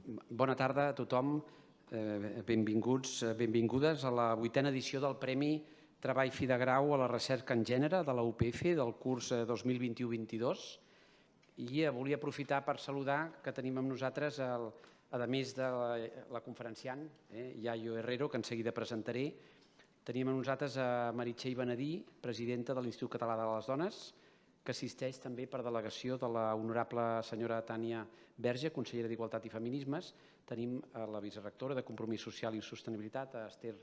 Bona tarda a tothom. Benvinguts, benvingudes a la 8a edició del Premi Treball Fi de Grau a la Recerca en Gènere de la UPF del curs 2021-22. I volia aprofitar per saludar que tenim amb nosaltres, a més de la conferenciant, Yayo Herrero, que en seguida presentaré, tenim amb nosaltres a Meritxell Benedí, presidenta de l'Institut Català de les Dones, que assisteix també per delegació de la honorable senyora Tània Verge, consellera d'Igualtat i Feminismes. Tenim a la vicerectora de Compromís Social i Sostenibilitat, a Esther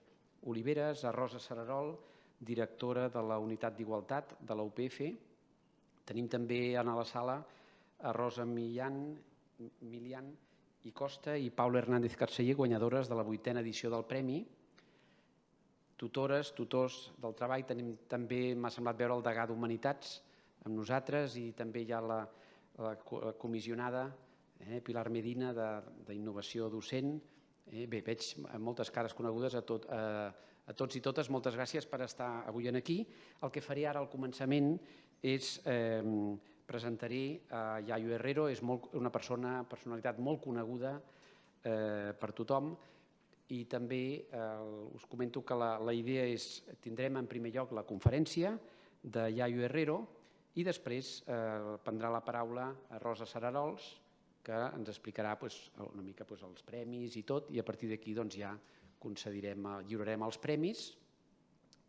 Oliveres, a Rosa Sararol, directora de la Unitat d'Igualtat de la UPF. Tenim també a la sala a Rosa Milian i Costa i Paula Hernández Carceller, guanyadores de la 8a edició del Premi. Tutores, tutors del treball. Tenim també, m'ha semblat veure, el degà d'Humanitats amb nosaltres i també hi ha la comissionada Pilar Medina d'Innovació Docent. Bé, veig moltes cares conegudes a tots i totes. Moltes gràcies per estar avui aquí. El que faré ara al començament és presentaré a Yayo Herrero. És una personalitat molt coneguda per tothom i també us comento que la idea és tindrem en primer lloc la conferència de Yayo Herrero i després prendrà la paraula a Rosa Sararols, que ens explicarà una mica els premis i tot, i a partir d'aquí ja lliurarem els premis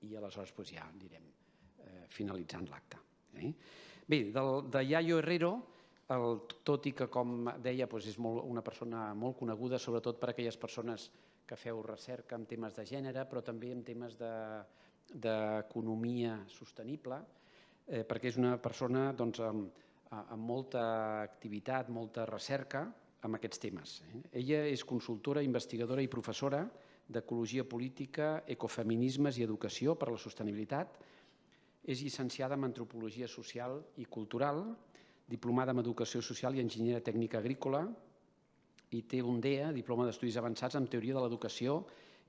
i aleshores ja anirem finalitzant l'acte. Bé, de Yayo Herrero, tot i que, com deia, és una persona molt coneguda, sobretot per aquelles persones que feu recerca en temes de gènere, però també en temes d'economia sostenible, perquè és una persona amb molta activitat, molta recerca en aquests temes. Ella és consultora, investigadora i professora d'Ecologia Política, Ecofeminismes i Educació per a la Sostenibilitat. És llicenciada en Antropologia Social i Cultural, diplomada en Educació Social i Enginyeria Tècnica Agrícola i té un DEA, Diploma d'Estudis Avançats en Teoria de l'Educació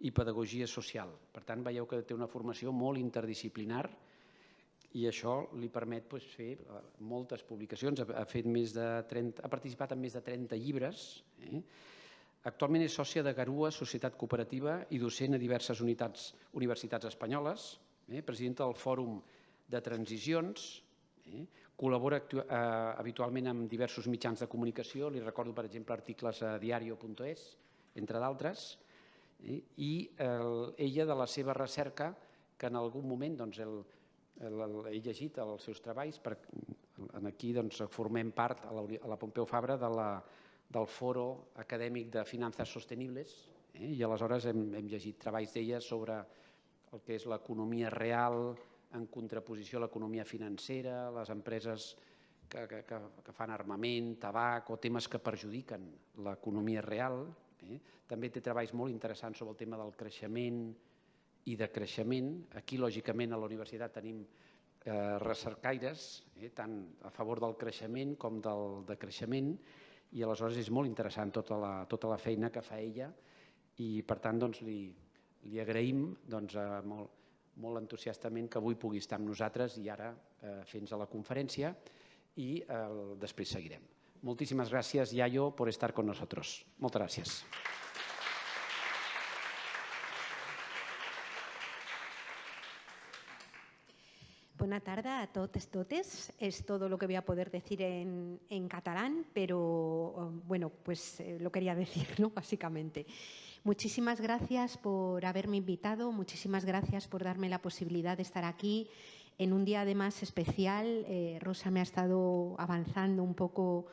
i Pedagogia Social. Per tant, veieu que té una formació molt interdisciplinar i això li permet fer moltes publicacions. Ha participat en més de 30 llibres. Actualment és sòcia de Garua, Societat Cooperativa i docent a diverses universitats espanyoles, presidenta del Fòrum de Transicions, col·labora habitualment amb diversos mitjans de comunicació, li recordo, per exemple, articles a diario.es, entre d'altres, i ella, de la seva recerca, que en algun moment he llegit els seus treballs, aquí formem part a la Pompeu Fabra del Foro Acadèmic de Finances Sostenibles i aleshores hem llegit treballs d'ella sobre el que és l'economia real en contraposició a l'economia financera, les empreses que fan armament, tabac o temes que perjudiquen l'economia real. També té treballs molt interessants sobre el tema del creixement i de creixement. Aquí, lògicament, a la universitat tenim recercaires, tant a favor del creixement com del decreixement, i aleshores és molt interessant tota la feina que fa ella i, per tant, li agraïm molt entusiastament que avui pugui estar amb nosaltres i ara fins a la conferència i després seguirem. Moltíssimes gràcies, Yayo, por estar con nosotros. Moltes gràcies. Buena tarde a todos, totes. Es todo lo que voy a poder decir en catalán, pero bueno, pues lo quería decir, ¿no? Básicamente. Muchísimas gracias por haberme invitado, muchísimas gracias por darme la posibilidad de estar aquí en un día además especial. Rosa me ha estado avanzando un poco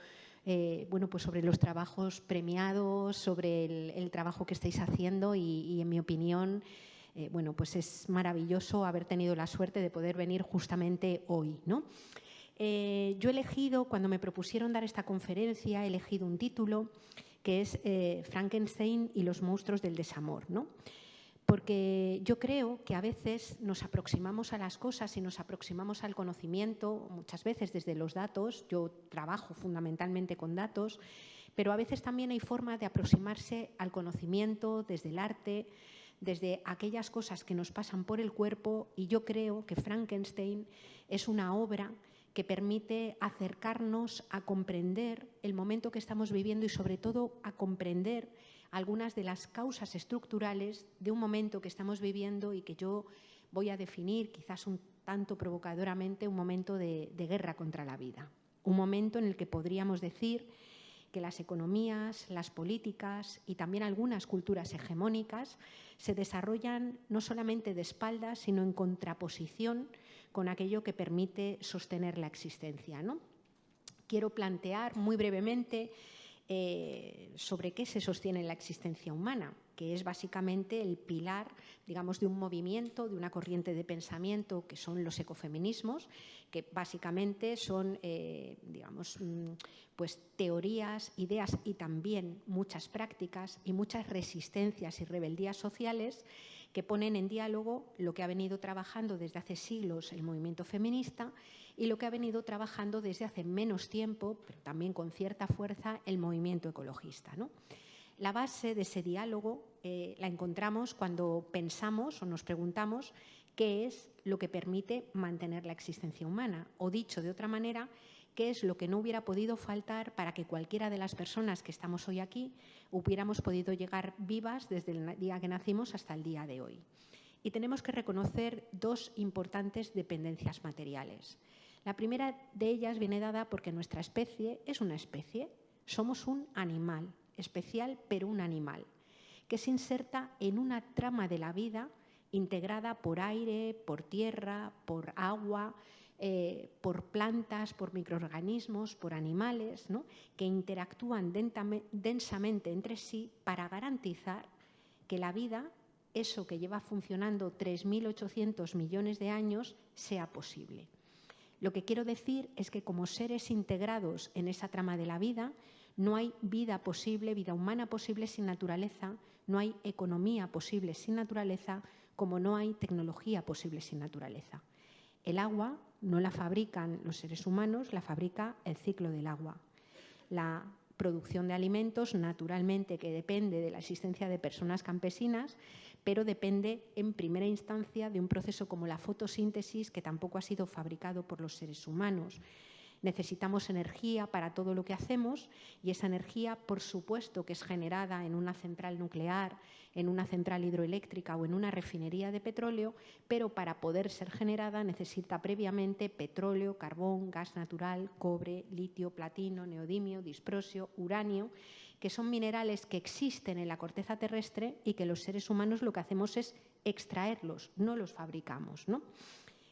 sobre los trabajos premiados, sobre el trabajo que estáis haciendo y en mi opinión, pues es maravilloso haber tenido la suerte de poder venir justamente hoy, ¿no? Yo he elegido, cuando me propusieron dar esta conferencia, he elegido un título que es Frankenstein y los monstruos del desamor, ¿no? Porque yo creo que a veces nos aproximamos a las cosas y nos aproximamos al conocimiento, muchas veces desde los datos. Yo trabajo fundamentalmente con datos, pero a veces también hay forma de aproximarse al conocimiento desde el arte, desde aquellas cosas que nos pasan por el cuerpo, y yo creo que Frankenstein es una obra que permite acercarnos a comprender el momento que estamos viviendo y, sobre todo, a comprender algunas de las causas estructurales de un momento que estamos viviendo y que yo voy a definir, quizás un tanto provocadoramente, un momento de guerra contra la vida. Un momento en el que podríamos decir que las economías, las políticas y también algunas culturas hegemónicas se desarrollan no solamente de espaldas, sino en contraposición con aquello que permite sostener la existencia, ¿no? Quiero plantear muy brevemente sobre qué se sostiene la existencia humana, que es básicamente el pilar, digamos, de un movimiento, de una corriente de pensamiento que son los ecofeminismos, que básicamente son, digamos, pues teorías, ideas y también muchas prácticas y muchas resistencias y rebeldías sociales que ponen en diálogo lo que ha venido trabajando desde hace siglos el movimiento feminista y lo que ha venido trabajando desde hace menos tiempo, pero también con cierta fuerza, el movimiento ecologista, ¿no? La base de ese diálogo la encontramos cuando pensamos o nos preguntamos qué es lo que permite mantener la existencia humana, o dicho de otra manera, qué es lo que no hubiera podido faltar para que cualquiera de las personas que estamos hoy aquí hubiéramos podido llegar vivas desde el día que nacimos hasta el día de hoy. Y tenemos que reconocer dos importantes dependencias materiales. La primera de ellas viene dada porque nuestra especie es una especie, somos un animal especial, pero un animal, que se inserta en una trama de la vida integrada por aire, por tierra, por agua, por plantas, por microorganismos, por animales, ¿no?, que interactúan densamente entre sí para garantizar que la vida, eso que lleva funcionando 3.800 millones de años, sea posible. Lo que quiero decir es que como seres integrados en esa trama de la vida, no hay vida posible, vida humana posible sin naturaleza, no hay economía posible sin naturaleza, como no hay tecnología posible sin naturaleza. El agua no la fabrican los seres humanos, la fabrica el ciclo del agua. La producción de alimentos, naturalmente, que depende de la existencia de personas campesinas, pero depende en primera instancia de un proceso como la fotosíntesis, que tampoco ha sido fabricado por los seres humanos. Necesitamos energía para todo lo que hacemos y esa energía, por supuesto, que es generada en una central nuclear, en una central hidroeléctrica o en una refinería de petróleo, pero para poder ser generada necesita previamente petróleo, carbón, gas natural, cobre, litio, platino, neodimio, disprosio, uranio, que son minerales que existen en la corteza terrestre y que los seres humanos lo que hacemos es extraerlos, no los fabricamos, ¿no?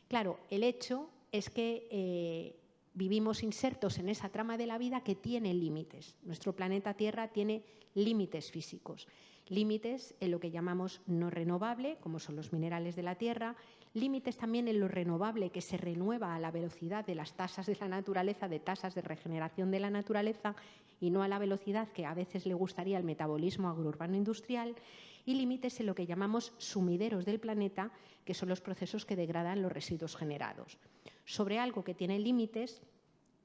Claro, el hecho es que vivimos insertos en esa trama de la vida que tiene límites. Nuestro planeta Tierra tiene límites físicos, límites en lo que llamamos no renovable, como son los minerales de la Tierra, límites también en lo renovable, que se renueva a la velocidad de las tasas de la naturaleza, de tasas de regeneración de la naturaleza, y no a la velocidad que a veces le gustaría el metabolismo agrourbano industrial, y límites en lo que llamamos sumideros del planeta, que son los procesos que degradan los residuos generados. Sobre algo que tiene límites,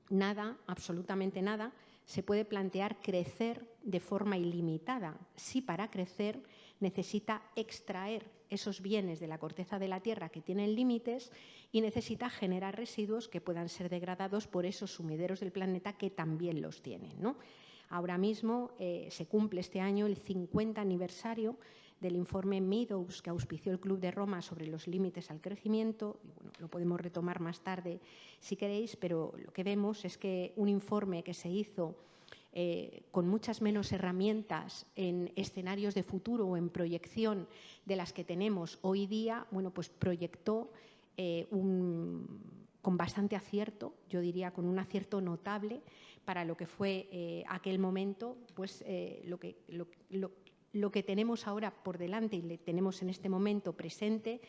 nada, absolutamente nada, se puede plantear crecer de forma ilimitada. Si para crecer necesita extraer esos bienes de la corteza de la Tierra que tienen límites y necesita generar residuos que puedan ser degradados por esos sumideros del planeta que también los tienen, ¿no? Ahora mismo se cumple este año el 50 aniversario del informe Meadows que auspició el Club de Roma sobre los límites al crecimiento. Y bueno, lo podemos retomar más tarde si queréis, pero lo que vemos es que un informe que se hizo con muchas menos herramientas en escenarios de futuro o en proyección de las que tenemos hoy día, bueno, pues proyectó con bastante acierto, yo diría con un acierto notable para lo que fue aquel momento, pues lo que tenemos ahora por delante y le tenemos en este momento presente,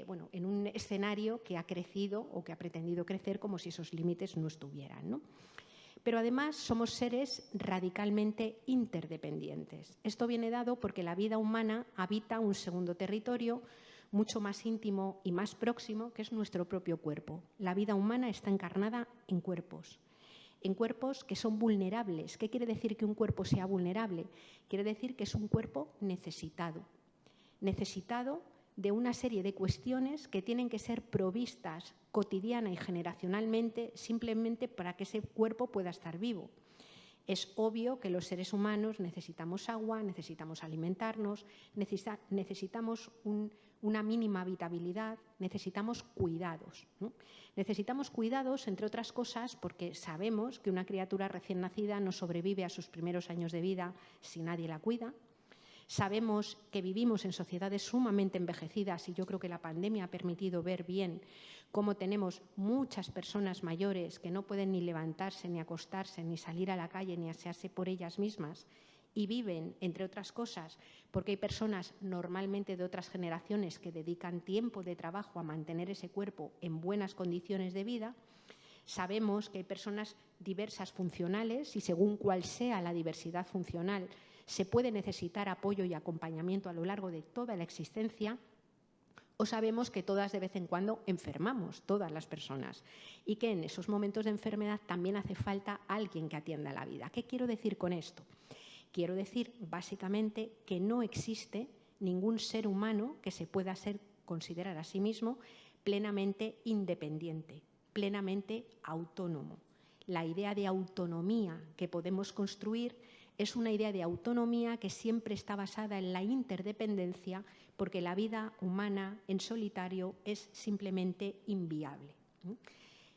bueno, en un escenario que ha crecido o que ha pretendido crecer como si esos límites no estuvieran, ¿no? Pero además somos seres radicalmente interdependientes. Esto viene dado porque la vida humana habita un segundo territorio mucho más íntimo y más próximo, que es nuestro propio cuerpo. La vida humana está encarnada en cuerpos que son vulnerables. ¿Qué quiere decir que un cuerpo sea vulnerable? Quiere decir que es un cuerpo necesitado. Necesitado de una serie de cuestiones que tienen que ser provistas cotidiana y generacionalmente simplemente para que ese cuerpo pueda estar vivo. Es obvio que los seres humanos necesitamos agua, necesitamos alimentarnos, necesitamos una mínima habitabilidad, necesitamos cuidados, ¿no? Necesitamos cuidados, entre otras cosas, porque sabemos que una criatura recién nacida no sobrevive a sus primeros años de vida si nadie la cuida. Sabemos que vivimos en sociedades sumamente envejecidas y yo creo que la pandemia ha permitido ver bien cómo tenemos muchas personas mayores que no pueden ni levantarse, ni acostarse, ni salir a la calle, ni asearse por ellas mismas y viven, entre otras cosas, porque hay personas normalmente de otras generaciones que dedican tiempo de trabajo a mantener ese cuerpo en buenas condiciones de vida. Sabemos que hay personas diversas funcionales y según cuál sea la diversidad funcional, se puede necesitar apoyo y acompañamiento a lo largo de toda la existencia, o sabemos que todas de vez en cuando enfermamos, todas las personas, y que en esos momentos de enfermedad también hace falta alguien que atienda la vida. ¿Qué quiero decir con esto? Quiero decir básicamente que no existe ningún ser humano que se pueda considerar a sí mismo plenamente independiente, plenamente autónomo. La idea de autonomía que podemos construir es una idea de autonomía que siempre está basada en la interdependencia, porque la vida humana en solitario es simplemente inviable.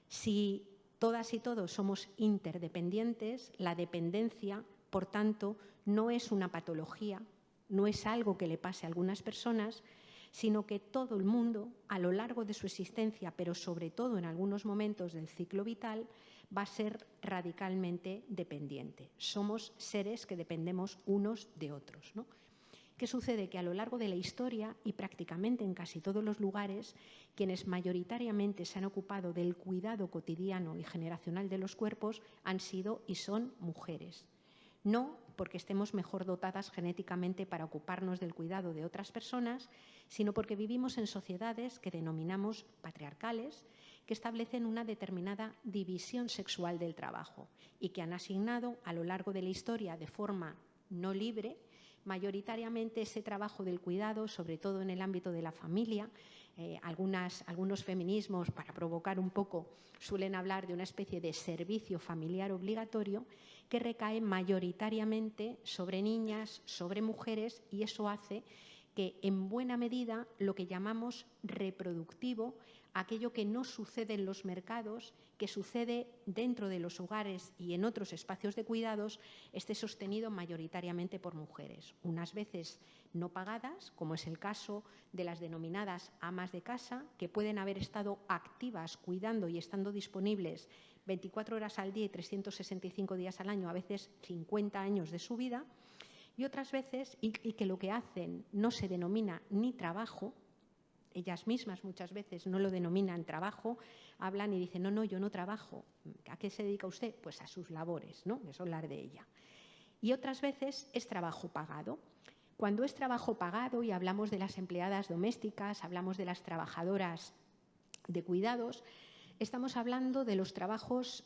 Si todas y todos somos interdependientes, la dependencia, por tanto, no es una patología, no es algo que le pase a algunas personas, sino que todo el mundo, a lo largo de su existencia, pero sobre todo en algunos momentos del ciclo vital, va a ser radicalmente dependiente. Somos seres que dependemos unos de otros, ¿no? ¿Qué sucede? Que a lo largo de la historia y prácticamente en casi todos los lugares, quienes mayoritariamente se han ocupado del cuidado cotidiano y generacional de los cuerpos han sido y son mujeres. No porque estemos mejor dotadas genéticamente para ocuparnos del cuidado de otras personas, sino porque vivimos en sociedades que denominamos patriarcales, que establecen una determinada división sexual del trabajo y que han asignado a lo largo de la historia de forma no libre mayoritariamente ese trabajo del cuidado, sobre todo en el ámbito de la familia. Algunos feminismos, para provocar un poco, suelen hablar de una especie de servicio familiar obligatorio que recae mayoritariamente sobre niñas, sobre mujeres, y eso hace que en buena medida lo que llamamos reproductivo, aquello que no sucede en los mercados, que sucede dentro de los hogares y en otros espacios de cuidados, esté sostenido mayoritariamente por mujeres, unas veces no pagadas, como es el caso de las denominadas amas de casa, que pueden haber estado activas cuidando y estando disponibles 24 horas al día y 365 días al año, a veces 50 años de su vida, y otras veces, y que lo que hacen no se denomina ni trabajo. Ellas mismas muchas veces no lo denominan trabajo, hablan y dicen, no, yo no trabajo. ¿A qué se dedica usted? Pues a sus labores, ¿no? Es hablar de ella. Y otras veces es trabajo pagado. Cuando es trabajo pagado y hablamos de las empleadas domésticas, hablamos de las trabajadoras de cuidados, estamos hablando de los trabajos,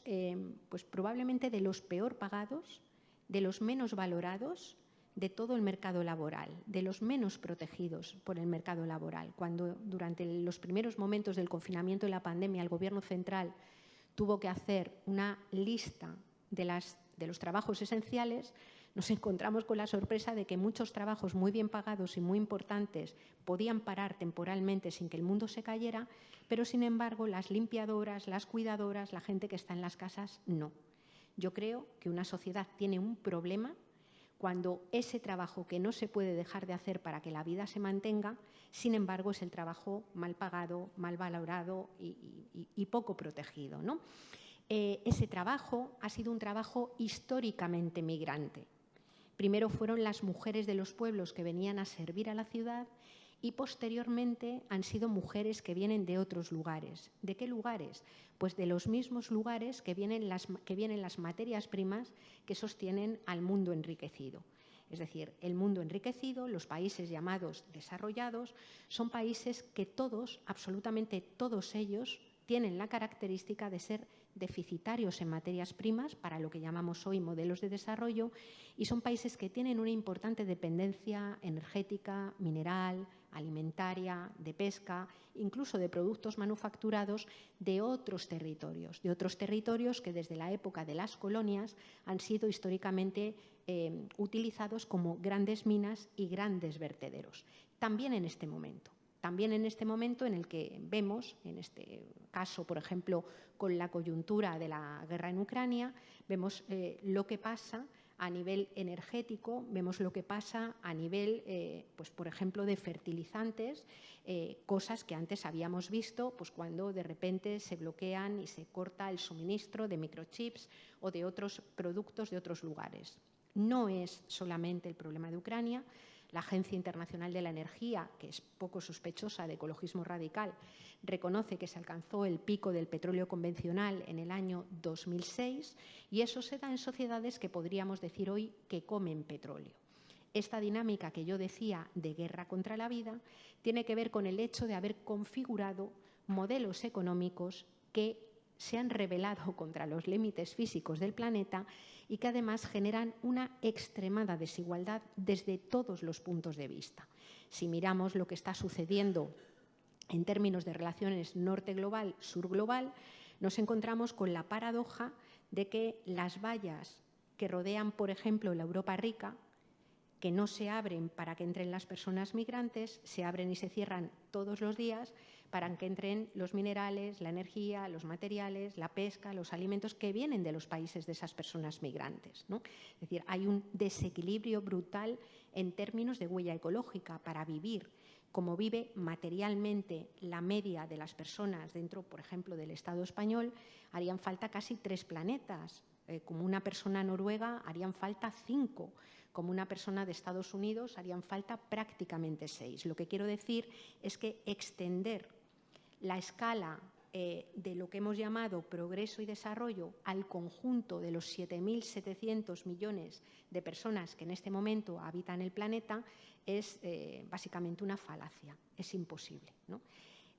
pues probablemente de los peor pagados, de los menos valorados, de todo el mercado laboral, de los menos protegidos por el mercado laboral. Cuando durante los primeros momentos del confinamiento y la pandemia el Gobierno central tuvo que hacer una lista de los trabajos esenciales, nos encontramos con la sorpresa de que muchos trabajos muy bien pagados y muy importantes podían parar temporalmente sin que el mundo se cayera, pero sin embargo las limpiadoras, las cuidadoras, la gente que está en las casas, no. Yo creo que una sociedad tiene un problema cuando ese trabajo que no se puede dejar de hacer para que la vida se mantenga, sin embargo, es el trabajo mal pagado, mal valorado y poco protegido, ¿no? Ese trabajo ha sido un trabajo históricamente migrante. Primero fueron las mujeres de los pueblos que venían a servir a la ciudad y posteriormente han sido mujeres que vienen de otros lugares. ¿De qué lugares? Pues de los mismos lugares que vienen las materias primas que sostienen al mundo enriquecido. Es decir, el mundo enriquecido, los países llamados desarrollados, son países que todos, absolutamente todos ellos, tienen la característica de ser deficitarios en materias primas para lo que llamamos hoy modelos de desarrollo, y son países que tienen una importante dependencia energética, mineral, alimentaria, de pesca, incluso de productos manufacturados de otros territorios que desde la época de las colonias han sido históricamente utilizados como grandes minas y grandes vertederos. También en este momento en el que vemos, en este caso, por ejemplo, con la coyuntura de la guerra en Ucrania, vemos lo que pasa a nivel energético, vemos lo que pasa a nivel, pues, por ejemplo, de fertilizantes, cosas que antes habíamos visto pues, cuando de repente se bloquean y se corta el suministro de microchips o de otros productos de otros lugares. No es solamente el problema de Ucrania. La Agencia Internacional de la Energía, que es poco sospechosa de ecologismo radical, reconoce que se alcanzó el pico del petróleo convencional en el año 2006 y eso se da en sociedades que podríamos decir hoy que comen petróleo. Esta dinámica que yo decía de guerra contra la vida tiene que ver con el hecho de haber configurado modelos económicos que se han rebelado contra los límites físicos del planeta y que además generan una extremada desigualdad desde todos los puntos de vista. Si miramos lo que está sucediendo en términos de relaciones norte global, sur global, nos encontramos con la paradoja de que las vallas que rodean, por ejemplo, la Europa rica, que no se abren para que entren las personas migrantes, se abren y se cierran todos los días para que entren los minerales, la energía, los materiales, la pesca, los alimentos que vienen de los países de esas personas migrantes, ¿no? Es decir, hay un desequilibrio brutal en términos de huella ecológica. Para vivir como vive materialmente la media de las personas dentro, por ejemplo, del Estado español, harían falta casi 3 planetas. Como una persona noruega harían falta 5. Como una persona de Estados Unidos harían falta prácticamente 6. Lo que quiero decir es que extender la escala de lo que hemos llamado progreso y desarrollo al conjunto de los 7.700 millones de personas que en este momento habitan el planeta es básicamente una falacia, es imposible, ¿no?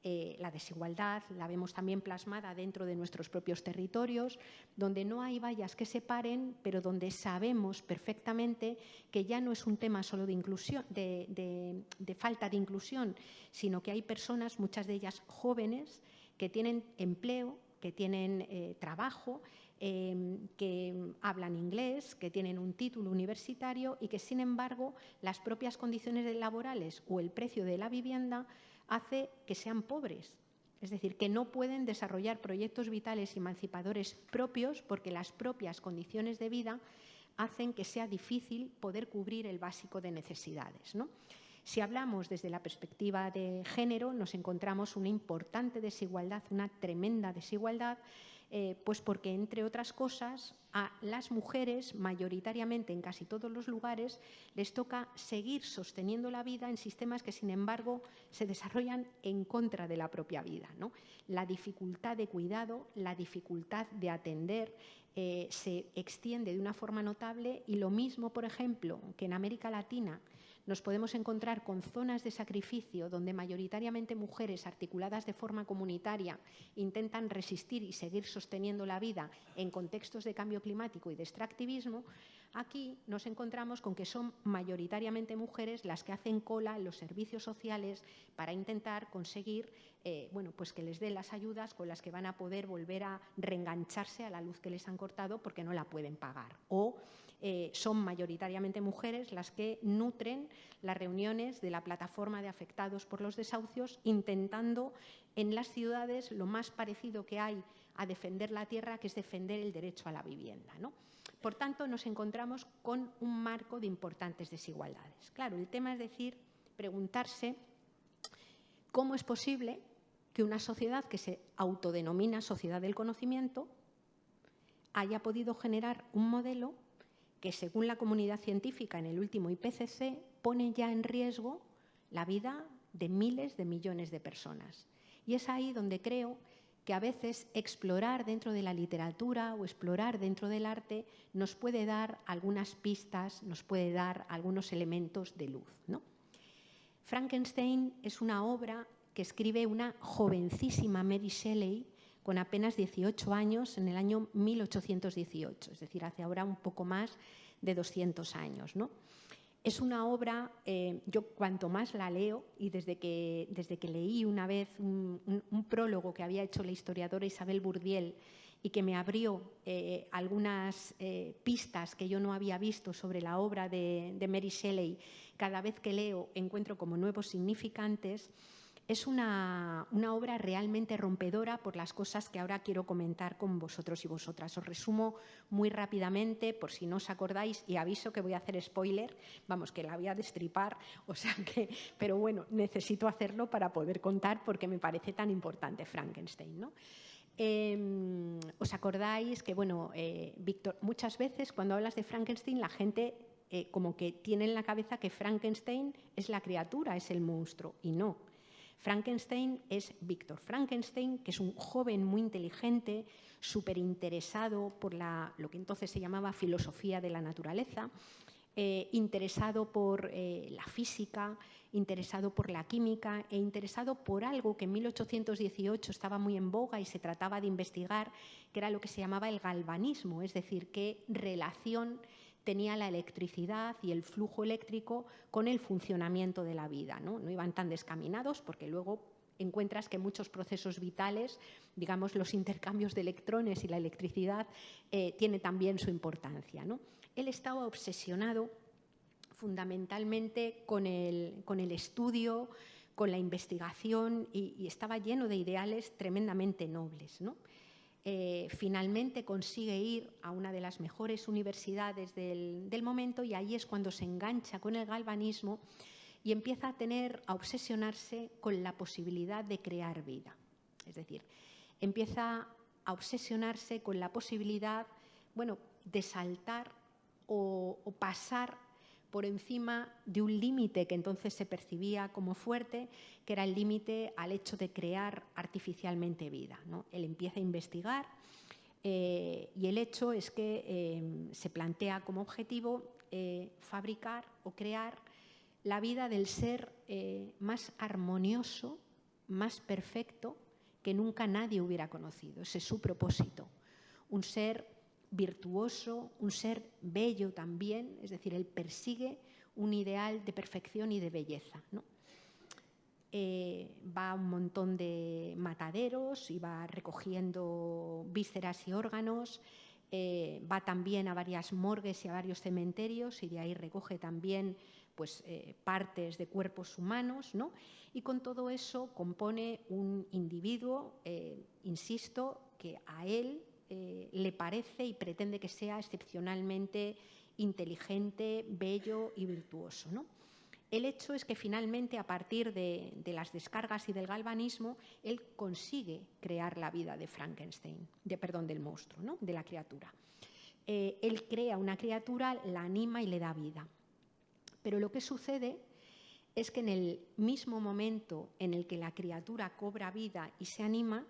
La desigualdad la vemos también plasmada dentro de nuestros propios territorios, donde no hay vallas que separen, pero donde sabemos perfectamente que ya no es un tema solo de inclusión, de falta de inclusión, sino que hay personas, muchas de ellas jóvenes, que tienen empleo, que tienen trabajo, que hablan inglés, que tienen un título universitario y que, sin embargo, las propias condiciones laborales o el precio de la vivienda hace que sean pobres, es decir, que no pueden desarrollar proyectos vitales y emancipadores propios porque las propias condiciones de vida hacen que sea difícil poder cubrir el básico de necesidades, ¿no? Si hablamos desde la perspectiva de género, nos encontramos una importante desigualdad, una tremenda desigualdad, pues porque, entre otras cosas, a las mujeres, mayoritariamente en casi todos los lugares, les toca seguir sosteniendo la vida en sistemas que, sin embargo, se desarrollan en contra de la propia vida, ¿no? La dificultad de cuidado, la dificultad de atender se extiende de una forma notable y lo mismo, por ejemplo, que en América Latina, nos podemos encontrar con zonas de sacrificio donde mayoritariamente mujeres articuladas de forma comunitaria intentan resistir y seguir sosteniendo la vida en contextos de cambio climático y de extractivismo. Aquí nos encontramos con que son mayoritariamente mujeres las que hacen cola en los servicios sociales para intentar conseguir pues que les den las ayudas con las que van a poder volver a reengancharse a la luz que les han cortado porque no la pueden pagar. O son mayoritariamente mujeres las que nutren las reuniones de la plataforma de afectados por los desahucios, intentando en las ciudades lo más parecido que hay a defender la tierra, que es defender el derecho a la vivienda, ¿no? Por tanto, nos encontramos con un marco de importantes desigualdades. Claro, el tema es preguntarse cómo es posible que una sociedad que se autodenomina sociedad del conocimiento haya podido generar un modelo que, según la comunidad científica en el último IPCC, pone ya en riesgo la vida de miles de millones de personas. Y es ahí donde creo que a veces explorar dentro de la literatura o explorar dentro del arte nos puede dar algunas pistas, nos puede dar algunos elementos de luz, ¿no? Frankenstein es una obra que escribe una jovencísima Mary Shelley con apenas 18 años en el año 1818, es decir, hace ahora un poco más de 200 años, ¿no? Es una obra, yo cuanto más la leo, y desde que leí una vez un prólogo que había hecho la historiadora Isabel Bourdiel y que me abrió algunas pistas que yo no había visto sobre la obra de Mary Shelley, cada vez que leo encuentro como nuevos significantes. Es una obra realmente rompedora por las cosas que ahora quiero comentar con vosotros y vosotras. Os resumo muy rápidamente, por si no os acordáis, y aviso que voy a hacer spoiler, vamos, que la voy a destripar, o sea que, pero bueno, necesito hacerlo para poder contar porque me parece tan importante Frankenstein, ¿no? ¿Os acordáis que, bueno, Víctor, muchas veces cuando hablas de Frankenstein la gente como que tiene en la cabeza que Frankenstein es la criatura, es el monstruo, y no. Frankenstein es Víctor Frankenstein, que es un joven muy inteligente, súper interesado por lo que entonces se llamaba filosofía de la naturaleza, interesado por la física, interesado por la química e interesado por algo que en 1818 estaba muy en boga y se trataba de investigar, que era lo que se llamaba el galvanismo, es decir, qué relación tenía la electricidad y el flujo eléctrico con el funcionamiento de la vida, ¿no? No iban tan descaminados porque luego encuentras que muchos procesos vitales, digamos los intercambios de electrones y la electricidad, tiene también su importancia, ¿no? Él estaba obsesionado fundamentalmente con el estudio, con la investigación y estaba lleno de ideales tremendamente nobles, ¿no? Finalmente consigue ir a una de las mejores universidades del momento y ahí es cuando se engancha con el galvanismo y empieza a obsesionarse con la posibilidad de crear vida. Es decir, empieza a obsesionarse con la posibilidad, bueno, de saltar o pasar por encima de un límite que entonces se percibía como fuerte, que era el límite al hecho de crear artificialmente vida, ¿no? Él empieza a investigar y el hecho es que se plantea como objetivo fabricar o crear la vida del ser más armonioso, más perfecto que nunca nadie hubiera conocido. Ese es su propósito. Un ser virtuoso, un ser bello también, es decir, él persigue un ideal de perfección y de belleza, ¿no? Va a un montón de mataderos y va recogiendo vísceras y órganos, va también a varias morgues y a varios cementerios y de ahí recoge también pues, partes de cuerpos humanos, ¿no? Y con todo eso compone un individuo, insisto, que a él le parece y pretende que sea excepcionalmente inteligente, bello y virtuoso, ¿no? El hecho es que finalmente, a partir de las descargas y del galvanismo, él consigue crear la vida de Frankenstein, del monstruo, ¿no? De la criatura. Él crea una criatura, la anima y le da vida. Pero lo que sucede es que en el mismo momento en el que la criatura cobra vida y se anima,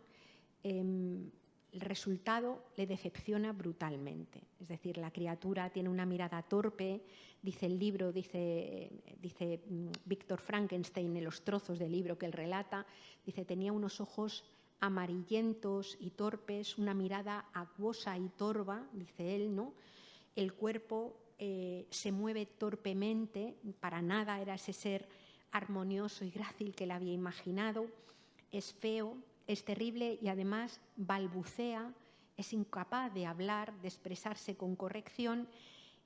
el resultado le decepciona brutalmente. Es decir, la criatura tiene una mirada torpe, dice el libro, dice Víctor Frankenstein en los trozos del libro que él relata, dice, tenía unos ojos amarillentos y torpes, una mirada acuosa y torva, dice él, ¿no? El cuerpo se mueve torpemente, para nada era ese ser armonioso y grácil que él había imaginado, es feo, es terrible y además balbucea, es incapaz de hablar, de expresarse con corrección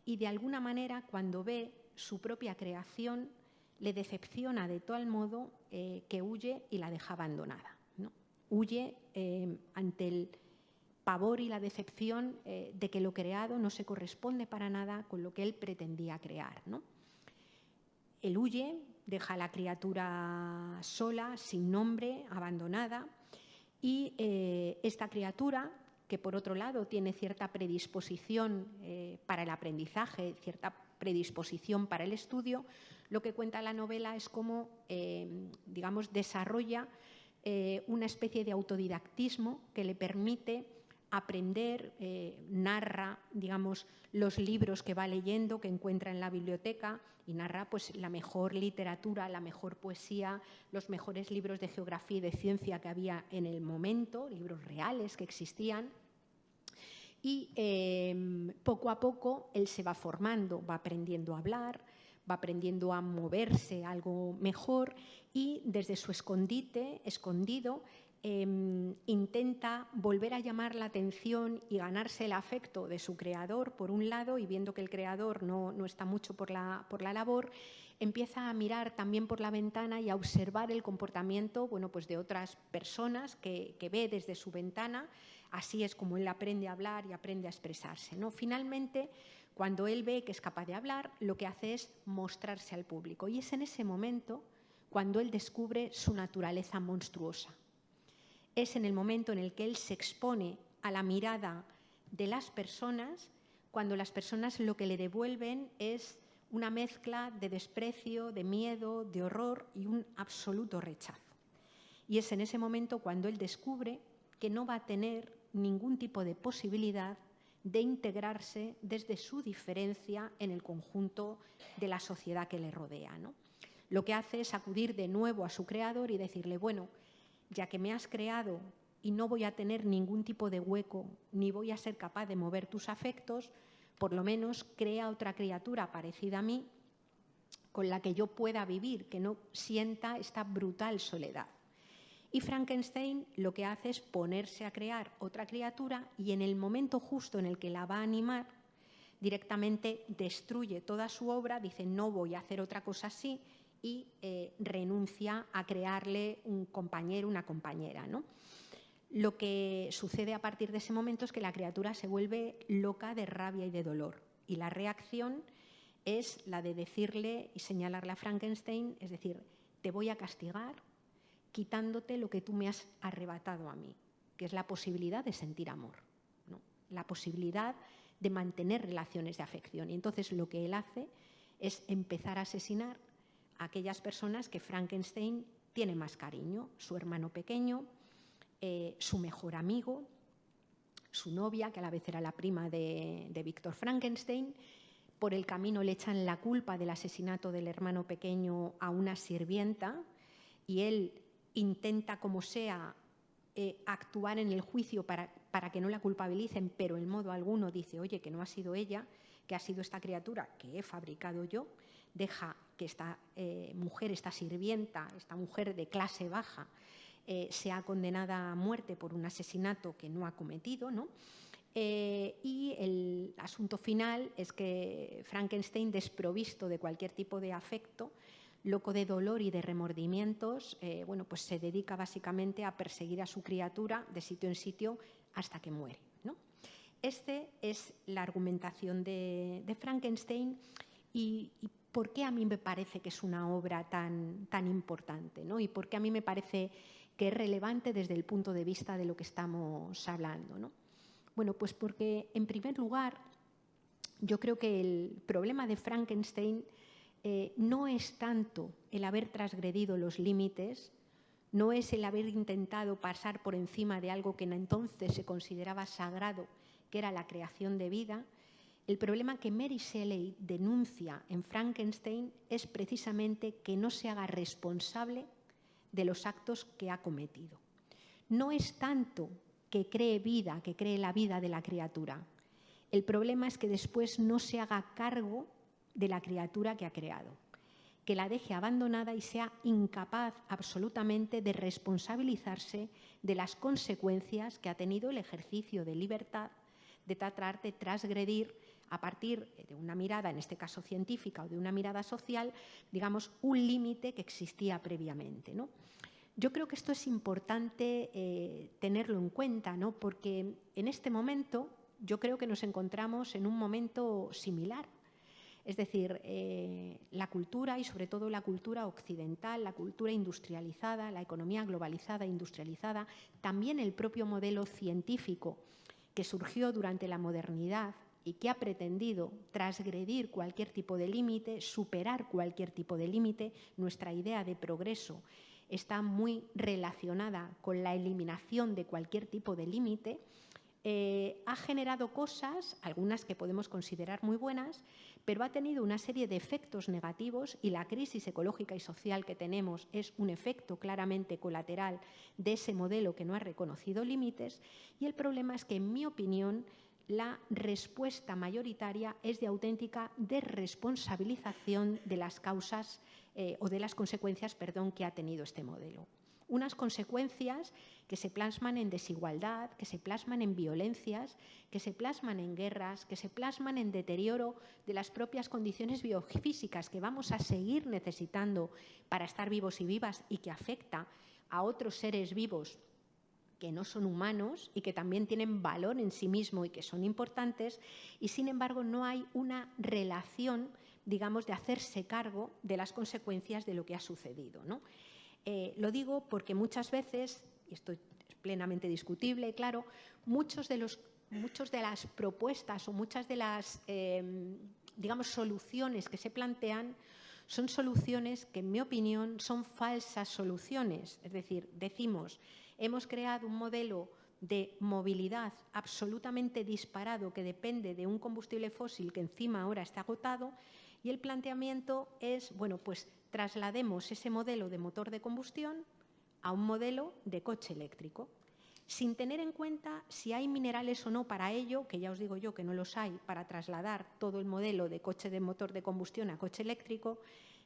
y de alguna manera cuando ve su propia creación le decepciona de tal modo que huye y la deja abandonada, ¿no? Huye ante el pavor y la decepción de que lo creado no se corresponde para nada con lo que él pretendía crear, ¿no? Él huye, deja a la criatura sola, sin nombre, abandonada, y esta criatura, que por otro lado tiene cierta predisposición para el aprendizaje, cierta predisposición para el estudio, lo que cuenta la novela es cómo, digamos, desarrolla una especie de autodidactismo que le permite aprender, narra, digamos, los libros que va leyendo, que encuentra en la biblioteca, y narra pues, la mejor literatura, la mejor poesía, los mejores libros de geografía y de ciencia que había en el momento, libros reales que existían. Y poco a poco él se va formando, va aprendiendo a hablar, va aprendiendo a moverse algo mejor y desde su escondite, escondido, intenta volver a llamar la atención y ganarse el afecto de su creador, por un lado, y viendo que el creador no está mucho por la labor, empieza a mirar también por la ventana y a observar el comportamiento, bueno, pues de otras personas que ve desde su ventana. Así es como él aprende a hablar y aprende a expresarse, ¿no? Finalmente, cuando él ve que es capaz de hablar, lo que hace es mostrarse al público. Y es en ese momento cuando él descubre su naturaleza monstruosa. Es en el momento en el que él se expone a la mirada de las personas, cuando las personas lo que le devuelven es una mezcla de desprecio, de miedo, de horror y un absoluto rechazo. Y es en ese momento cuando él descubre que no va a tener ningún tipo de posibilidad de integrarse desde su diferencia en el conjunto de la sociedad que le rodea, ¿no? Lo que hace es acudir de nuevo a su creador y decirle, bueno, ya que me has creado y no voy a tener ningún tipo de hueco, ni voy a ser capaz de mover tus afectos, por lo menos crea otra criatura parecida a mí con la que yo pueda vivir, que no sienta esta brutal soledad. Y Frankenstein lo que hace es ponerse a crear otra criatura y en el momento justo en el que la va a animar, directamente destruye toda su obra, dice no voy a hacer otra cosa así y renuncia a crearle un compañero, una compañera, ¿no? Lo que sucede a partir de ese momento es que la criatura se vuelve loca de rabia y de dolor y la reacción es la de decirle y señalarle a Frankenstein, es decir, te voy a castigar quitándote lo que tú me has arrebatado a mí, que es la posibilidad de sentir amor, ¿no? La posibilidad de mantener relaciones de afección. Y entonces lo que él hace es empezar a asesinar a aquellas personas que Frankenstein tiene más cariño, su hermano pequeño, su mejor amigo, su novia, que a la vez era la prima de Víctor Frankenstein. Por el camino le echan la culpa del asesinato del hermano pequeño a una sirvienta y él intenta, como sea, actuar en el juicio para que no la culpabilicen, pero en modo alguno dice, oye, que no ha sido ella, que ha sido esta criatura que he fabricado yo, deja que esta mujer, esta sirvienta, esta mujer de clase baja, sea condenada a muerte por un asesinato que no ha cometido, ¿no? Y el asunto final es que Frankenstein, desprovisto de cualquier tipo de afecto, loco de dolor y de remordimientos, bueno, pues se dedica básicamente a perseguir a su criatura de sitio en sitio hasta que muere, ¿no? Esta es la argumentación de Frankenstein y por qué a mí me parece que es una obra tan importante, ¿no? Y por qué a mí me parece que es relevante desde el punto de vista de lo que estamos hablando, ¿no? Bueno, pues porque, en primer lugar, yo creo que el problema de Frankenstein no es tanto el haber transgredido los límites, no es el haber intentado pasar por encima de algo que entonces se consideraba sagrado, que era la creación de vida. El problema que Mary Shelley denuncia en Frankenstein es precisamente que no se haga responsable de los actos que ha cometido. No es tanto que cree vida, que cree la vida de la criatura. El problema es que después no se haga cargo de la criatura que ha creado, que la deje abandonada y sea incapaz absolutamente de responsabilizarse de las consecuencias que ha tenido el ejercicio de libertad, de tratar de transgredir a partir de una mirada, en este caso científica, o de una mirada social, digamos, un límite que existía previamente, ¿no? Yo creo que esto es importante tenerlo en cuenta, ¿no? Porque en este momento yo creo que nos encontramos en un momento similar. Es decir, la cultura y sobre todo la cultura occidental, la cultura industrializada, la economía globalizada e industrializada, también el propio modelo científico que surgió durante la modernidad y que ha pretendido transgredir cualquier tipo de límite, superar cualquier tipo de límite. Nuestra idea de progreso está muy relacionada con la eliminación de cualquier tipo de límite. ha generado cosas, algunas que podemos considerar muy buenas, pero ha tenido una serie de efectos negativos y la crisis ecológica y social que tenemos es un efecto claramente colateral de ese modelo que no ha reconocido límites. Y el problema es que, en mi opinión, la respuesta mayoritaria es de auténtica desresponsabilización de las causas o de las consecuencias, que ha tenido este modelo. Unas consecuencias que se plasman en desigualdad, que se plasman en violencias, que se plasman en guerras, que se plasman en deterioro de las propias condiciones biofísicas que vamos a seguir necesitando para estar vivos y vivas y que afecta a otros seres vivos que no son humanos y que también tienen valor en sí mismo y que son importantes, y sin embargo no hay una relación, digamos, de hacerse cargo de las consecuencias de lo que ha sucedido, ¿no? Lo digo porque muchas veces, y esto es plenamente discutible, claro, muchas de las propuestas o muchas de las, digamos, soluciones que se plantean son soluciones que, en mi opinión, son falsas soluciones. Es decir, decimos, hemos creado un modelo de movilidad absolutamente disparado que depende de un combustible fósil que encima ahora está agotado, y el planteamiento es, bueno, pues traslademos ese modelo de motor de combustión a un modelo de coche eléctrico, sin tener en cuenta si hay minerales o no para ello, que ya os digo yo que no los hay para trasladar todo el modelo de coche de motor de combustión a coche eléctrico,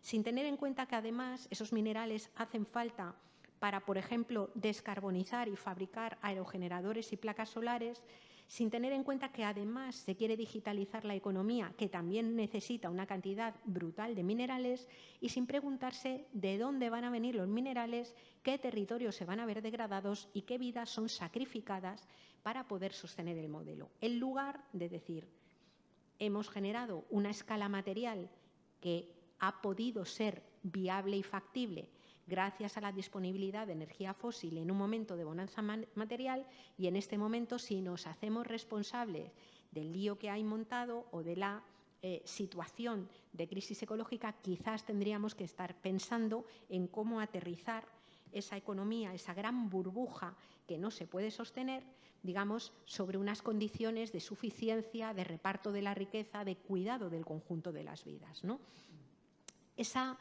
sin tener en cuenta que además esos minerales hacen falta para, por ejemplo, descarbonizar y fabricar aerogeneradores y placas solares, sin tener en cuenta que además se quiere digitalizar la economía, que también necesita una cantidad brutal de minerales, y sin preguntarse de dónde van a venir los minerales, qué territorios se van a ver degradados y qué vidas son sacrificadas para poder sostener el modelo. En lugar de decir, hemos generado una escala material que ha podido ser viable y factible gracias a la disponibilidad de energía fósil en un momento de bonanza material, y en este momento, si nos hacemos responsables del lío que hay montado o de la situación de crisis ecológica, quizás tendríamos que estar pensando en cómo aterrizar esa economía, esa gran burbuja que no se puede sostener, digamos, sobre unas condiciones de suficiencia, de reparto de la riqueza, de cuidado del conjunto de las vidas, ¿no? Esa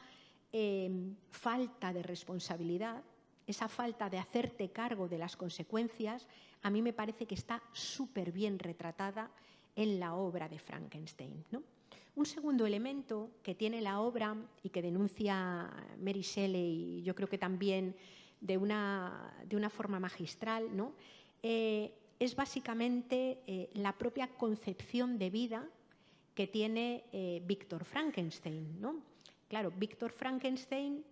falta de responsabilidad, esa falta de hacerte cargo de las consecuencias, a mí me parece que está súper bien retratada en la obra de Frankenstein, ¿no? Un segundo elemento que tiene la obra y que denuncia Mary Shelley, y yo creo que también de una forma magistral, ¿no? Es básicamente la propia concepción de vida que tiene Víctor Frankenstein, ¿no? Claro, Víctor Frankenstein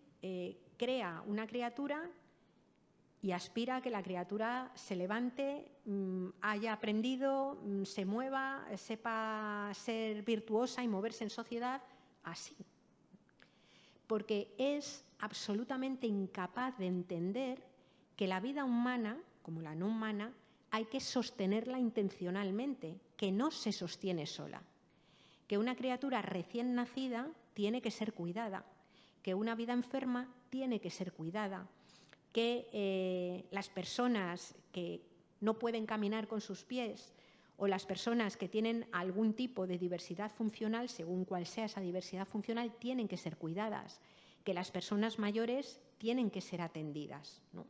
crea una criatura y aspira a que la criatura se levante, haya aprendido, se mueva, sepa ser virtuosa y moverse en sociedad así. Porque es absolutamente incapaz de entender que la vida humana, como la no humana, hay que sostenerla intencionalmente, que no se sostiene sola. Que una criatura recién nacida tiene que ser cuidada, que una vida enferma tiene que ser cuidada, que las personas que no pueden caminar con sus pies o las personas que tienen algún tipo de diversidad funcional, según cual sea esa diversidad funcional, tienen que ser cuidadas, que las personas mayores tienen que ser atendidas, ¿no?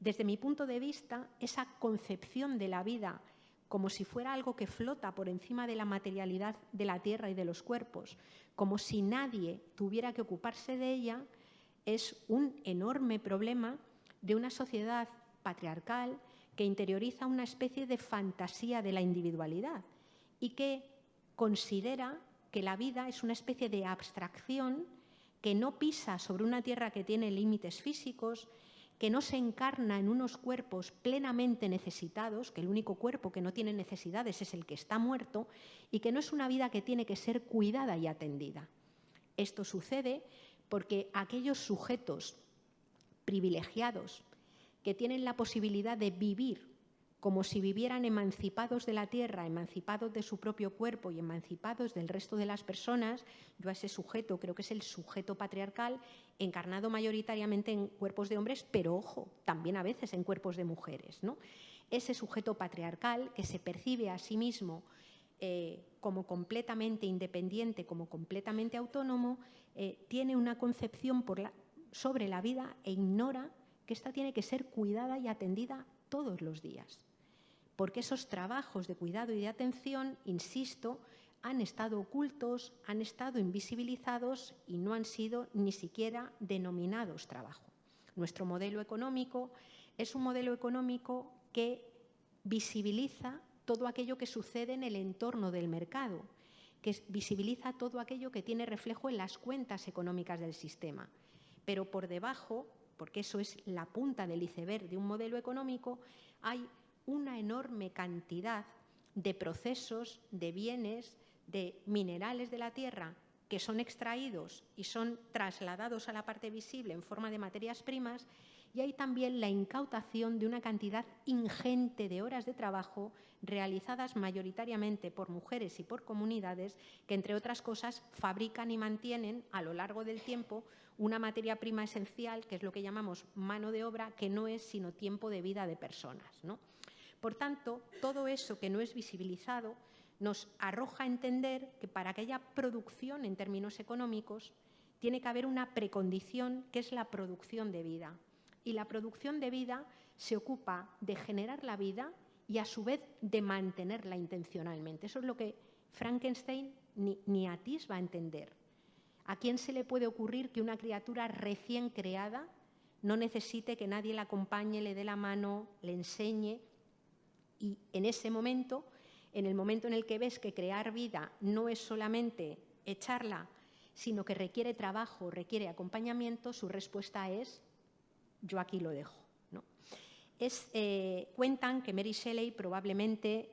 Desde mi punto de vista, esa concepción de la vida como si fuera algo que flota por encima de la materialidad de la tierra y de los cuerpos, como si nadie tuviera que ocuparse de ella, es un enorme problema de una sociedad patriarcal que interioriza una especie de fantasía de la individualidad y que considera que la vida es una especie de abstracción que no pisa sobre una tierra que tiene límites físicos, que no se encarna en unos cuerpos plenamente necesitados, que el único cuerpo que no tiene necesidades es el que está muerto, y que no es una vida que tiene que ser cuidada y atendida. Esto sucede porque aquellos sujetos privilegiados que tienen la posibilidad de vivir como si vivieran emancipados de la tierra, emancipados de su propio cuerpo y emancipados del resto de las personas, yo a ese sujeto creo que es el sujeto patriarcal, encarnado mayoritariamente en cuerpos de hombres, pero ojo, también a veces en cuerpos de mujeres, ¿no? Ese sujeto patriarcal que se percibe a sí mismo como completamente independiente, como completamente autónomo, tiene una concepción sobre la vida e ignora que ésta tiene que ser cuidada y atendida todos los días. Porque esos trabajos de cuidado y de atención, insisto, han estado ocultos, han estado invisibilizados y no han sido ni siquiera denominados trabajo. Nuestro modelo económico es un modelo económico que visibiliza todo aquello que sucede en el entorno del mercado, que visibiliza todo aquello que tiene reflejo en las cuentas económicas del sistema. Pero por debajo, porque eso es la punta del iceberg de un modelo económico, hay una enorme cantidad de procesos, de bienes, de minerales de la tierra que son extraídos y son trasladados a la parte visible en forma de materias primas, y hay también la incautación de una cantidad ingente de horas de trabajo realizadas mayoritariamente por mujeres y por comunidades que, entre otras cosas, fabrican y mantienen a lo largo del tiempo una materia prima esencial, que es lo que llamamos mano de obra, que no es sino tiempo de vida de personas, ¿no? Por tanto, todo eso que no es visibilizado nos arroja a entender que para que haya producción en términos económicos tiene que haber una precondición, que es la producción de vida. Y la producción de vida se ocupa de generar la vida y a su vez de mantenerla intencionalmente. Eso es lo que Frankenstein ni atisba a entender. ¿A quién se le puede ocurrir que una criatura recién creada no necesite que nadie la acompañe, le dé la mano, le enseñe? Y en ese momento, en el momento en el que ves que crear vida no es solamente echarla, sino que requiere trabajo, requiere acompañamiento, su respuesta es: yo aquí lo dejo, ¿no? Cuentan que Mary Shelley probablemente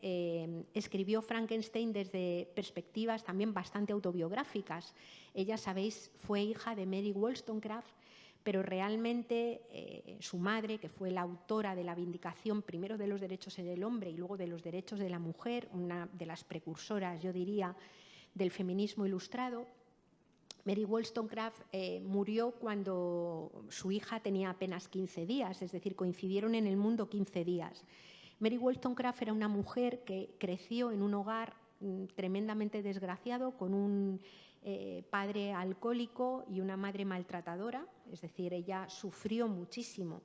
escribió Frankenstein desde perspectivas también bastante autobiográficas. Ella, sabéis, fue hija de Mary Wollstonecraft, pero realmente su madre, que fue la autora de la vindicación primero de los derechos del hombre y luego de los derechos de la mujer, una de las precursoras, yo diría, del feminismo ilustrado, Mary Wollstonecraft murió cuando su hija tenía apenas 15 días, es decir, coincidieron en el mundo 15 días. Mary Wollstonecraft era una mujer que creció en un hogar tremendamente desgraciado, con un padre alcohólico y una madre maltratadora, es decir, ella sufrió muchísimo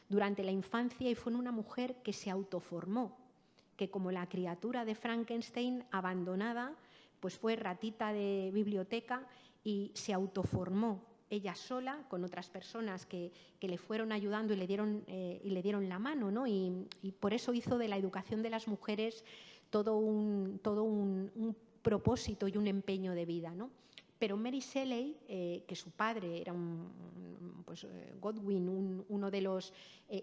durante la infancia y fue una mujer que se autoformó, que como la criatura de Frankenstein abandonada, pues fue ratita de biblioteca y se autoformó ella sola con otras personas que le fueron ayudando y le dieron la mano, ¿no? Y por eso hizo de la educación de las mujeres todo un propósito y un empeño de vida, ¿no? Pero Mary Shelley, que su padre era Godwin, uno de los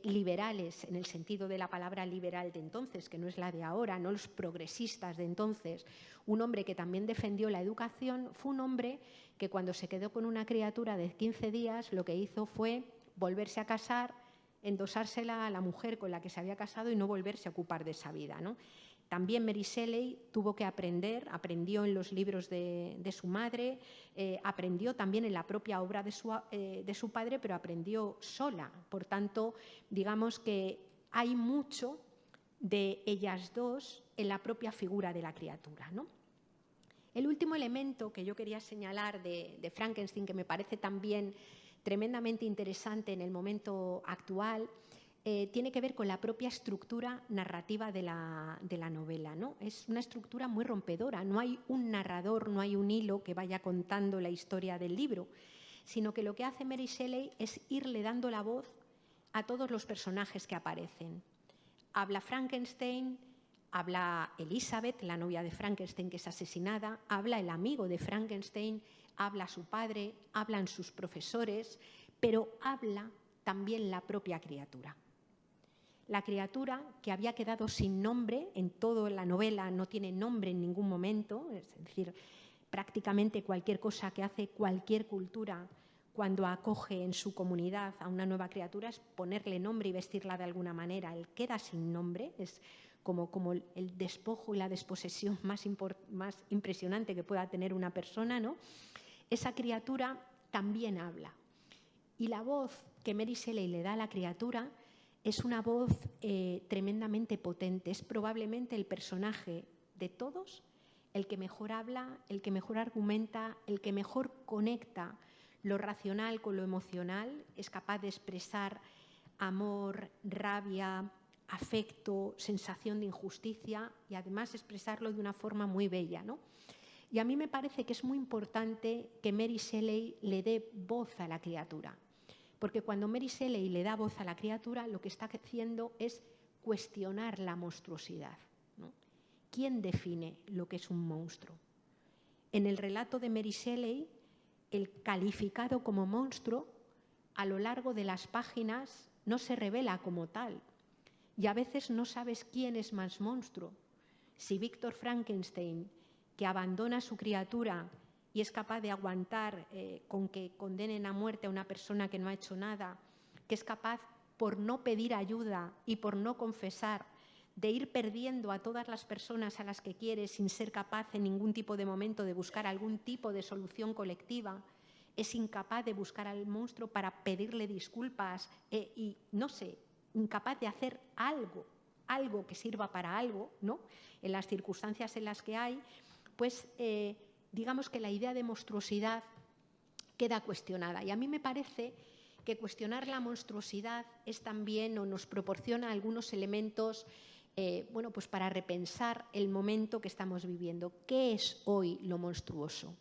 liberales, en el sentido de la palabra liberal de entonces, que no es la de ahora, no los progresistas de entonces, un hombre que también defendió la educación, fue un hombre que cuando se quedó con una criatura de 15 días lo que hizo fue volverse a casar, endosársela a la mujer con la que se había casado y no volverse a ocupar de esa vida, ¿no? También Mary Shelley tuvo que aprendió en los libros de su madre, aprendió también en la propia obra de su padre, pero aprendió sola. Por tanto, digamos que hay mucho de ellas dos en la propia figura de la criatura, ¿no? El último elemento que yo quería señalar de Frankenstein, que me parece también tremendamente interesante en el momento actual, tiene que ver con la propia estructura narrativa de la novela, ¿no? Es una estructura muy rompedora, no hay un narrador, no hay un hilo que vaya contando la historia del libro, sino que lo que hace Mary Shelley es irle dando la voz a todos los personajes que aparecen. Habla Frankenstein, habla Elizabeth, la novia de Frankenstein que es asesinada, habla el amigo de Frankenstein, habla su padre, hablan sus profesores, pero habla también la propia criatura. La criatura, que había quedado sin nombre en toda la novela, no tiene nombre en ningún momento, es decir, prácticamente cualquier cosa que hace cualquier cultura cuando acoge en su comunidad a una nueva criatura es ponerle nombre y vestirla de alguna manera. Él queda sin nombre, es como el despojo y la desposesión más impresionante que pueda tener una persona, ¿no? Esa criatura también habla. Y la voz que Mary Shelley le da a la criatura es una voz tremendamente potente. Es probablemente el personaje de todos el que mejor habla, el que mejor argumenta, el que mejor conecta lo racional con lo emocional, es capaz de expresar amor, rabia, afecto, sensación de injusticia y además expresarlo de una forma muy bella, ¿no? Y a mí me parece que es muy importante que Mary Shelley le dé voz a la criatura, porque cuando Mary Shelley le da voz a la criatura, lo que está haciendo es cuestionar la monstruosidad, ¿no? ¿Quién define lo que es un monstruo? En el relato de Mary Shelley, el calificado como monstruo, a lo largo de las páginas, no se revela como tal. Y a veces no sabes quién es más monstruo. Si Víctor Frankenstein, que abandona a su criatura y es capaz de aguantar con que condenen a muerte a una persona que no ha hecho nada, que es capaz, por no pedir ayuda y por no confesar, de ir perdiendo a todas las personas a las que quiere sin ser capaz en ningún tipo de momento de buscar algún tipo de solución colectiva, es incapaz de buscar al monstruo para pedirle disculpas y, no sé, incapaz de hacer algo que sirva para algo, ¿no? En las circunstancias en las que hay, pues digamos que la idea de monstruosidad queda cuestionada. Y a mí me parece que cuestionar la monstruosidad es también o nos proporciona algunos elementos bueno, pues para repensar el momento que estamos viviendo. ¿Qué es hoy lo monstruoso?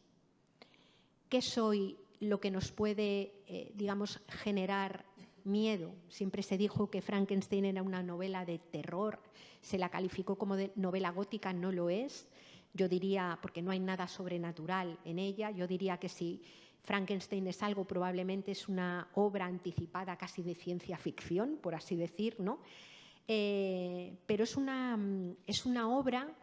¿Qué es hoy lo que nos puede, digamos, generar miedo? Siempre se dijo que Frankenstein era una novela de terror, se la calificó como de novela gótica, no lo es. Yo diría, porque no hay nada sobrenatural en ella, yo diría que si Frankenstein es algo, probablemente es una obra anticipada casi de ciencia ficción, por así decir, ¿no? Pero es una obra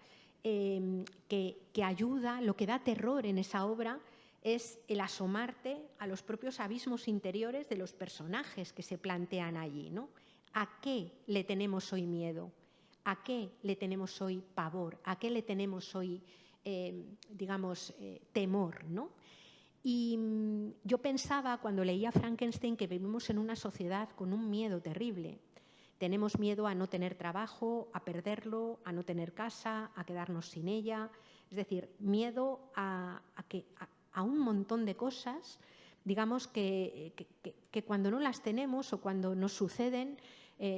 que ayuda, lo que da terror en esa obra es el asomarte a los propios abismos interiores de los personajes que se plantean allí, ¿no? ¿A qué le tenemos hoy miedo? ¿A qué le tenemos hoy pavor? ¿A qué le tenemos hoy, digamos, temor, ¿no? Y yo pensaba cuando leía Frankenstein que vivimos en una sociedad con un miedo terrible. Tenemos miedo a no tener trabajo, a perderlo, a no tener casa, a quedarnos sin ella. Es decir, miedo a un montón de cosas, digamos, que cuando no las tenemos o cuando nos suceden,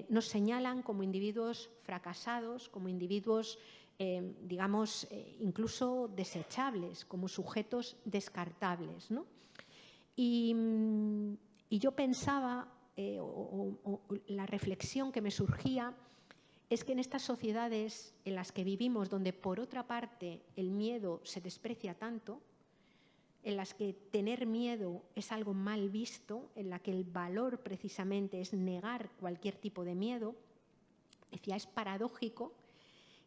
nos señalan como individuos fracasados, como individuos, digamos, incluso desechables, como sujetos descartables, ¿no? Y yo pensaba, la reflexión que me surgía es que en estas sociedades en las que vivimos, donde por otra parte el miedo se desprecia tanto, en las que tener miedo es algo mal visto, en la que el valor precisamente es negar cualquier tipo de miedo, decía, es paradójico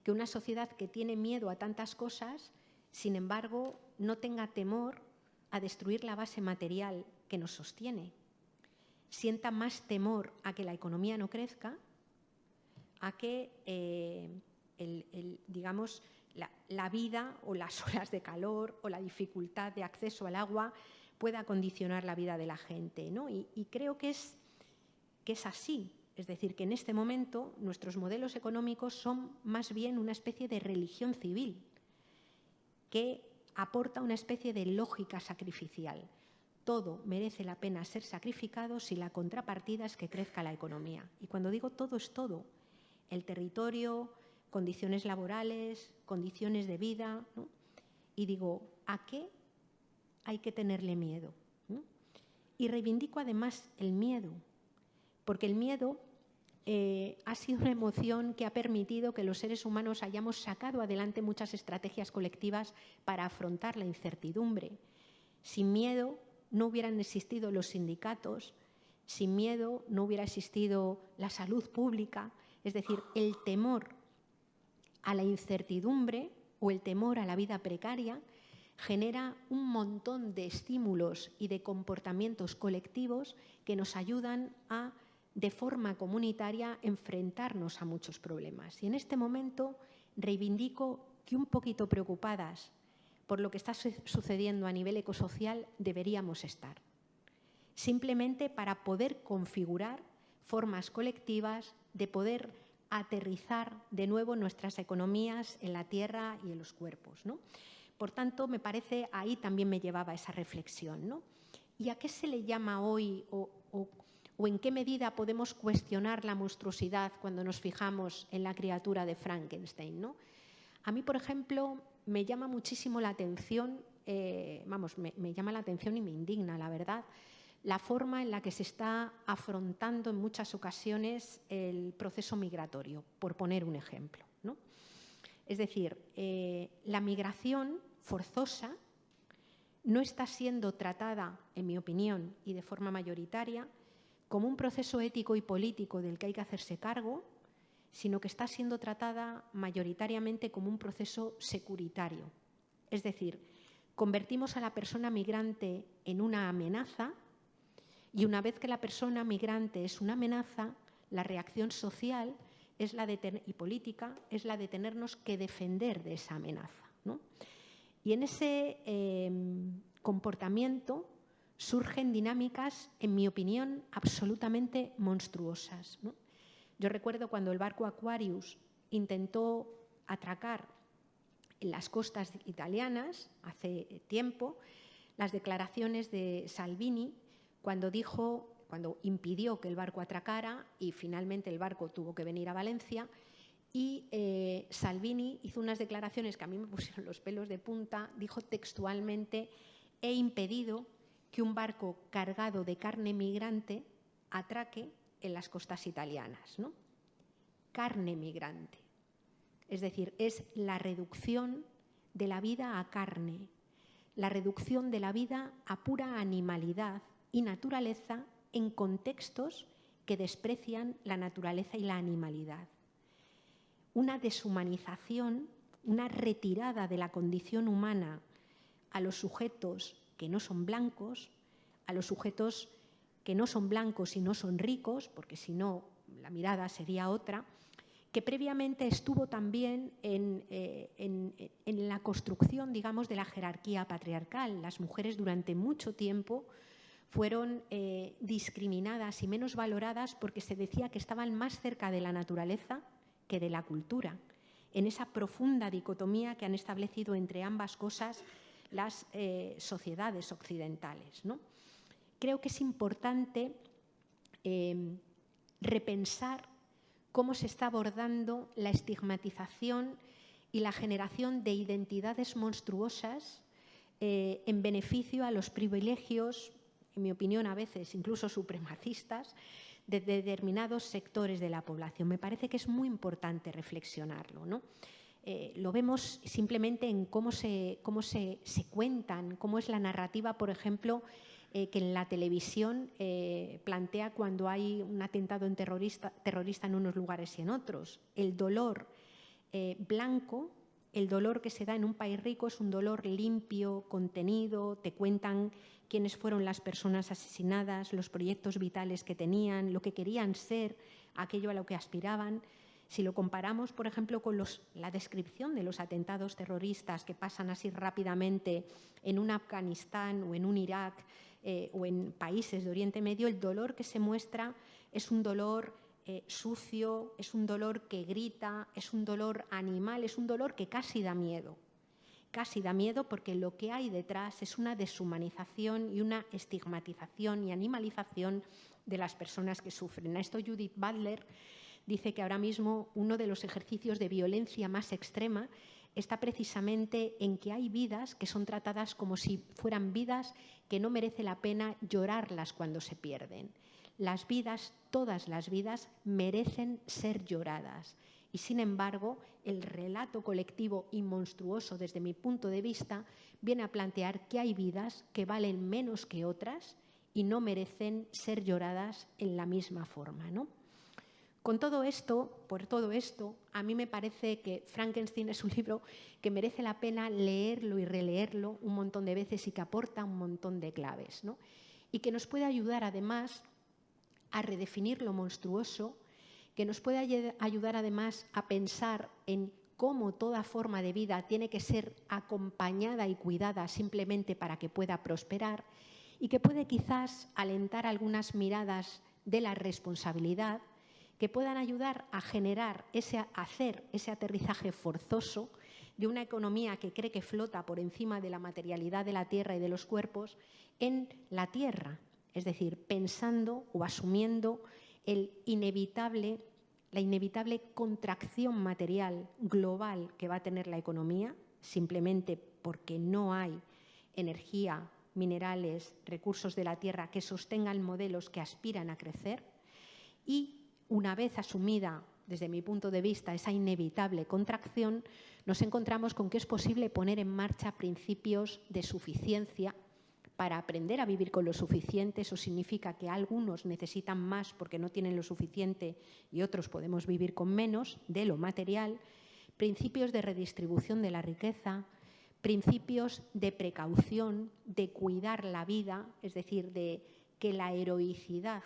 que una sociedad que tiene miedo a tantas cosas, sin embargo, no tenga temor a destruir la base material que nos sostiene. Sienta más temor a que la economía no crezca, a que digamos, la vida o las olas de calor o la dificultad de acceso al agua pueda condicionar la vida de la gente, ¿no? Y creo que es así. Es decir, que en este momento nuestros modelos económicos son más bien una especie de religión civil que aporta una especie de lógica sacrificial. Todo merece la pena ser sacrificado si la contrapartida es que crezca la economía. Y cuando digo todo, es todo. El territorio, condiciones laborales, condiciones de vida, ¿no? Y digo, ¿a qué hay que tenerle miedo? ¿No? Y reivindico además el miedo, porque el miedo ha sido una emoción que ha permitido que los seres humanos hayamos sacado adelante muchas estrategias colectivas para afrontar la incertidumbre. Sin miedo no hubieran existido los sindicatos, sin miedo no hubiera existido la salud pública, es decir, el temor a la incertidumbre o el temor a la vida precaria genera un montón de estímulos y de comportamientos colectivos que nos ayudan a, de forma comunitaria, enfrentarnos a muchos problemas. Y en este momento reivindico que un poquito preocupadas por lo que está sucediendo a nivel ecosocial deberíamos estar. Simplemente para poder configurar formas colectivas de poder aterrizar de nuevo nuestras economías en la tierra y en los cuerpos, ¿no? Por tanto, me parece, ahí también me llevaba esa reflexión, ¿no? ¿Y a qué se le llama hoy o en qué medida podemos cuestionar la monstruosidad cuando nos fijamos en la criatura de Frankenstein, ¿no? A mí, por ejemplo, me llama muchísimo la atención, me llama la atención y me indigna, la verdad, la forma en la que se está afrontando en muchas ocasiones el proceso migratorio, por poner un ejemplo, ¿no? Es decir, la migración forzosa no está siendo tratada, en mi opinión, y de forma mayoritaria, como un proceso ético y político del que hay que hacerse cargo, sino que está siendo tratada mayoritariamente como un proceso securitario. Es decir, convertimos a la persona migrante en una amenaza y una vez que la persona migrante es una amenaza, la reacción social y política es la de tenernos que defender de esa amenaza, ¿no? Y en ese comportamiento surgen dinámicas, en mi opinión, absolutamente monstruosas, ¿no? Yo recuerdo cuando el barco Aquarius intentó atracar en las costas italianas hace tiempo, las declaraciones de Salvini cuando impidió que el barco atracara y finalmente el barco tuvo que venir a Valencia. Y Salvini hizo unas declaraciones que a mí me pusieron los pelos de punta. Dijo textualmente: he impedido que un barco cargado de carne migrante atraque en las costas italianas, ¿no? Carne migrante. Es decir, es la reducción de la vida a carne, la reducción de la vida a pura animalidad y naturaleza en contextos que desprecian la naturaleza y la animalidad. Una deshumanización, una retirada de la condición humana a los sujetos que no son blancos, a los sujetos que no son blancos y no son ricos, porque si no la mirada sería otra, que previamente estuvo también en la construcción, digamos, de la jerarquía patriarcal. Las mujeres durante mucho tiempo fueron discriminadas y menos valoradas porque se decía que estaban más cerca de la naturaleza que de la cultura, en esa profunda dicotomía que han establecido entre ambas cosas las sociedades occidentales, ¿no? Creo que es importante repensar cómo se está abordando la estigmatización y la generación de identidades monstruosas en beneficio a los privilegios, en mi opinión a veces incluso supremacistas, de determinados sectores de la población. Me parece que es muy importante reflexionarlo, ¿no? Lo vemos simplemente en cómo se cuentan, cómo es la narrativa, por ejemplo, que en la televisión plantea cuando hay un atentado terrorista en unos lugares y en otros. El dolor blanco, el dolor que se da en un país rico es un dolor limpio, contenido, te cuentan quiénes fueron las personas asesinadas, los proyectos vitales que tenían, lo que querían ser, aquello a lo que aspiraban. Si lo comparamos, por ejemplo, con la descripción de los atentados terroristas que pasan así rápidamente en un Afganistán o en un Irak o en países de Oriente Medio, el dolor que se muestra es un dolor sucio, es un dolor que grita, es un dolor animal, es un dolor que casi da miedo. Casi da miedo porque lo que hay detrás es una deshumanización y una estigmatización y animalización de las personas que sufren. A esto Judith Butler dice que ahora mismo uno de los ejercicios de violencia más extrema está precisamente en que hay vidas que son tratadas como si fueran vidas que no merece la pena llorarlas cuando se pierden. Las vidas, todas las vidas, merecen ser lloradas. Y sin embargo, el relato colectivo y monstruoso, desde mi punto de vista, viene a plantear que hay vidas que valen menos que otras y no merecen ser lloradas en la misma forma, ¿no? Por todo esto, a mí me parece que Frankenstein es un libro que merece la pena leerlo y releerlo un montón de veces y que aporta un montón de claves, ¿no? Y que nos puede ayudar además a redefinir lo monstruoso, que nos puede ayudar además a pensar en cómo toda forma de vida tiene que ser acompañada y cuidada simplemente para que pueda prosperar y que puede quizás alentar algunas miradas de la responsabilidad que puedan ayudar a hacer ese aterrizaje forzoso de una economía que cree que flota por encima de la materialidad de la Tierra y de los cuerpos en la Tierra, es decir, pensando o asumiendo la inevitable contracción material global que va a tener la economía, simplemente porque no hay energía, minerales, recursos de la Tierra que sostengan modelos que aspiran a crecer. Y una vez asumida, desde mi punto de vista, esa inevitable contracción, nos encontramos con que es posible poner en marcha principios de suficiencia para aprender a vivir con lo suficiente. Eso significa que algunos necesitan más porque no tienen lo suficiente y otros podemos vivir con menos de lo material. Principios de redistribución de la riqueza, principios de precaución, de cuidar la vida, es decir, de que la heroicidad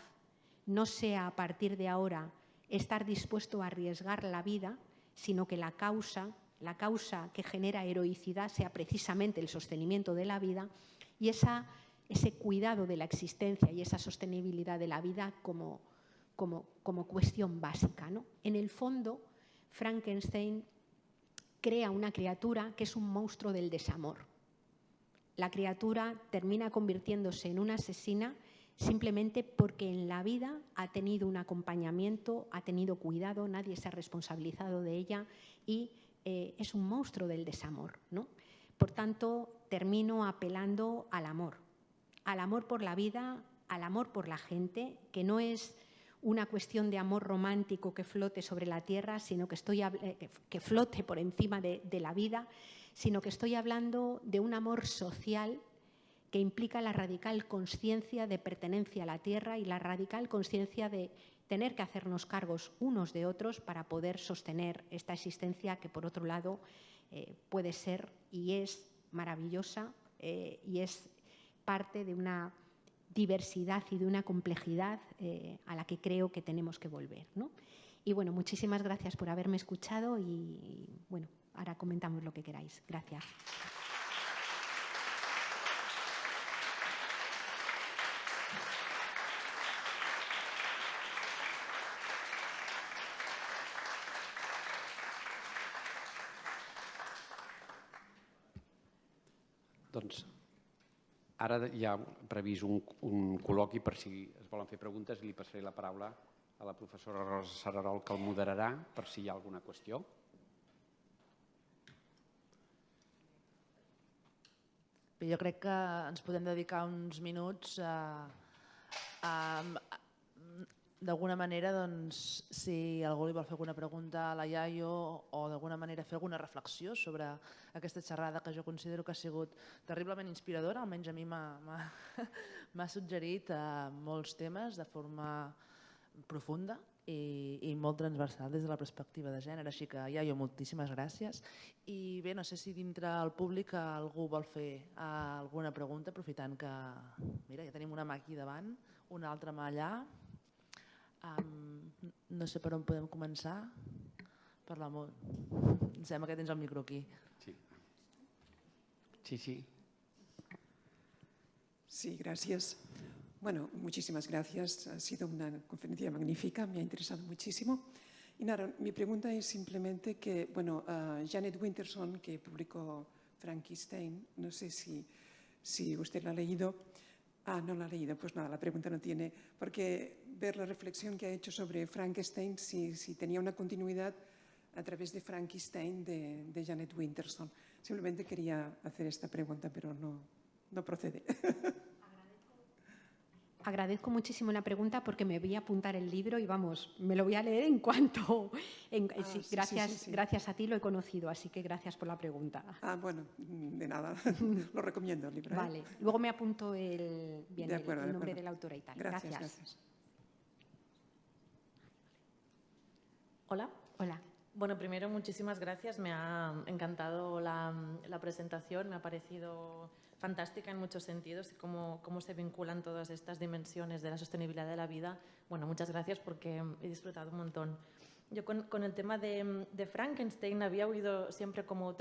no sea a partir de ahora estar dispuesto a arriesgar la vida, sino que la causa que genera heroicidad sea precisamente el sostenimiento de la vida y ese cuidado de la existencia y esa sostenibilidad de la vida como cuestión básica, ¿no? En el fondo, Frankenstein crea una criatura que es un monstruo del desamor. La criatura termina convirtiéndose en una asesina simplemente porque en la vida ha tenido un acompañamiento, ha tenido cuidado, nadie se ha responsabilizado de ella y es un monstruo del desamor, ¿no? Por tanto, termino apelando al amor por la vida, al amor por la gente, que no es una cuestión de amor romántico que flote sobre la tierra, sino que flote por encima de la vida, sino que estoy hablando de un amor social que implica la radical conciencia de pertenencia a la tierra y la radical conciencia de tener que hacernos cargos unos de otros para poder sostener esta existencia que, por otro lado, puede ser y es maravillosa y es parte de una diversidad y de una complejidad a la que creo que tenemos que volver, ¿no? Y bueno, muchísimas gracias por haberme escuchado y bueno, ahora comentamos lo que queráis. Gracias. Doncs ara hi ha previst un col·loqui per si es volen fer preguntes i li passaré la paraula a la professora Rosa Sararol, que el moderarà per si hi ha alguna qüestió. Bé, jo crec que ens podem dedicar uns minuts d'alguna manera, doncs, si algú li vol fer alguna pregunta a la Iaio o d'alguna manera fer alguna reflexió sobre aquesta xerrada que jo considero que ha sigut terriblement inspiradora, almenys a mi m'ha suggerit molts temes de forma profunda i molt transversal des de la perspectiva de gènere. Així que, Iaio, moltíssimes gràcies. I bé, no sé si dintre el públic algú vol fer alguna pregunta, aprofitant que, mira, ja tenim una mà aquí davant, una altra mà allà. No sé per on podem començar. Per l'amor. Em sembla que tens el micro aquí. Sí. Sí, gracias. Bueno, muchísimas gracias. Ha sido una conferencia magnífica, me ha interesado muchísimo. Y nada, mi pregunta es simplemente que, bueno, Janet Winterson, que publicó Frankenstein, no sé si usted la ha leído. No la ha leído, pues nada, la pregunta no tiene, porque ver la reflexión que ha hecho sobre Frankenstein, si tenía una continuidad a través de Frankenstein de Janet Winterson. Simplemente quería hacer esta pregunta, pero no procede. Agradezco muchísimo la pregunta porque me voy a apuntar el libro y vamos, me lo voy a leer en cuanto... Sí, gracias a ti lo he conocido, así que gracias por la pregunta. Bueno, de nada, lo recomiendo el libro. Vale, luego me apunto el nombre de la autora y tal. Gracias. Hola. Hola. Bueno, primero, muchísimas gracias. Me ha encantado la presentación, me ha parecido fantástica en muchos sentidos, cómo se vinculan todas estas dimensiones de la sostenibilidad de la vida. Bueno, muchas gracias porque he disfrutado un montón. Yo con el tema de Frankenstein había oído siempre como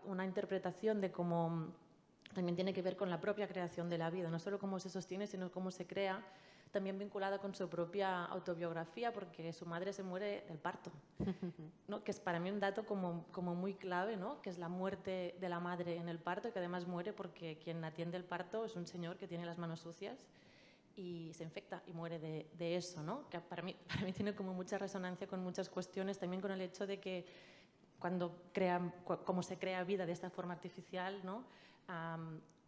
una interpretación de cómo también tiene que ver con la propia creación de la vida, no solo cómo se sostiene, sino cómo se crea. también vinculada con su propia autobiografía, porque su madre se muere del parto, ¿no? Que es para mí un dato como muy clave, ¿no? Que es la muerte de la madre en el parto, y que además muere porque quien atiende el parto es un señor que tiene las manos sucias y se infecta y muere de eso, ¿no? Que para mí tiene como mucha resonancia con muchas cuestiones, también con el hecho de que como se crea vida de esta forma artificial, ¿no?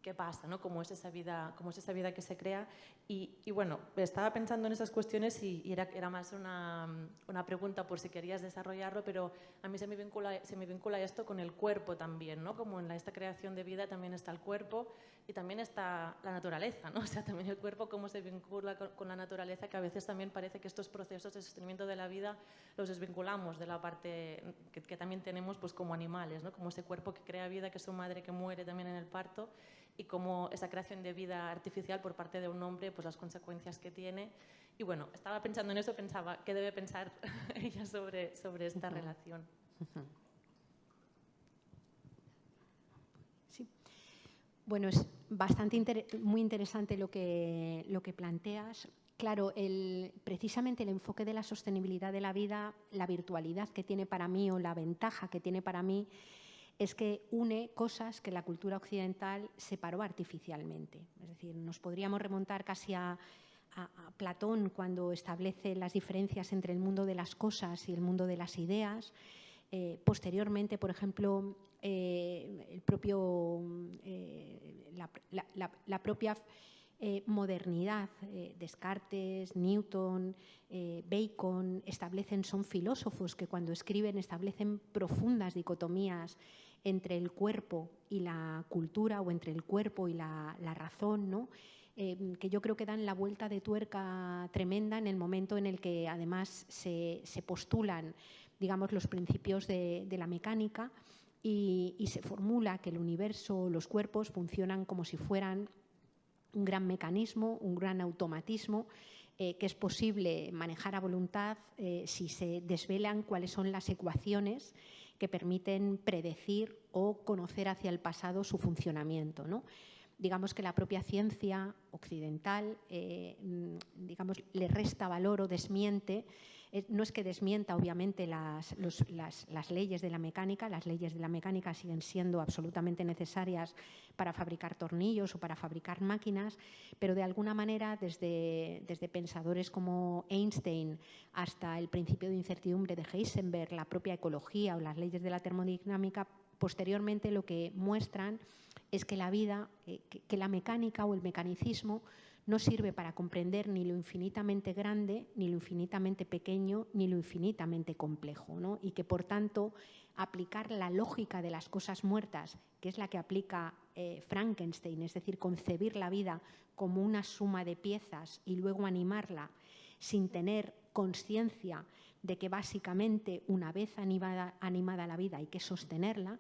¿Qué pasa, ¿no? ¿Cómo es esa vida que se crea? Y bueno, estaba pensando en esas cuestiones y era más una pregunta por si querías desarrollarlo, pero a mí se me vincula esto con el cuerpo también, ¿no? Como en esta creación de vida también está el cuerpo y también está la naturaleza, ¿no? O sea, también el cuerpo cómo se vincula con la naturaleza, que a veces también parece que estos procesos de sostenimiento de la vida los desvinculamos de la parte que también tenemos pues como animales, ¿no? Como ese cuerpo que crea vida, que es su madre que muere también en el parto, y como esa creación de vida artificial por parte de un hombre, pues las consecuencias que tiene. Y bueno, estaba pensando en eso, pensaba, ¿qué debe pensar ella sobre esta relación? Sí. Bueno, es muy interesante lo que planteas. Claro, precisamente el enfoque de la sostenibilidad de la vida, la virtualidad que tiene para mí o la ventaja que tiene para mí es que une cosas que la cultura occidental separó artificialmente. Es decir, nos podríamos remontar casi a Platón cuando establece las diferencias entre el mundo de las cosas y el mundo de las ideas. Posteriormente, por ejemplo, la propia modernidad, Descartes, Newton, Bacon, son filósofos que cuando escriben establecen profundas dicotomías entre el cuerpo y la cultura o entre el cuerpo y la razón, ¿no? Que yo creo que dan la vuelta de tuerca tremenda en el momento en el que además se postulan, digamos, los principios de la mecánica y se formula que el universo, los cuerpos funcionan como si fueran un gran mecanismo, un gran automatismo que es posible manejar a voluntad si se desvelan cuáles son las ecuaciones que permiten predecir o conocer hacia el pasado su funcionamiento, ¿no? Digamos que la propia ciencia occidental digamos, le resta valor o desmiente. No es que desmienta, obviamente, las leyes de la mecánica. Las leyes de la mecánica siguen siendo absolutamente necesarias para fabricar tornillos o para fabricar máquinas, pero de alguna manera, desde pensadores como Einstein hasta el principio de incertidumbre de Heisenberg, la propia ecología o las leyes de la termodinámica, posteriormente lo que muestran es que la vida, que la mecánica o el mecanicismo no sirve para comprender ni lo infinitamente grande, ni lo infinitamente pequeño, ni lo infinitamente complejo, ¿no? Y que, por tanto, aplicar la lógica de las cosas muertas, que es la que aplica Frankenstein, es decir, concebir la vida como una suma de piezas y luego animarla sin tener conciencia de que básicamente una vez animada la vida hay que sostenerla,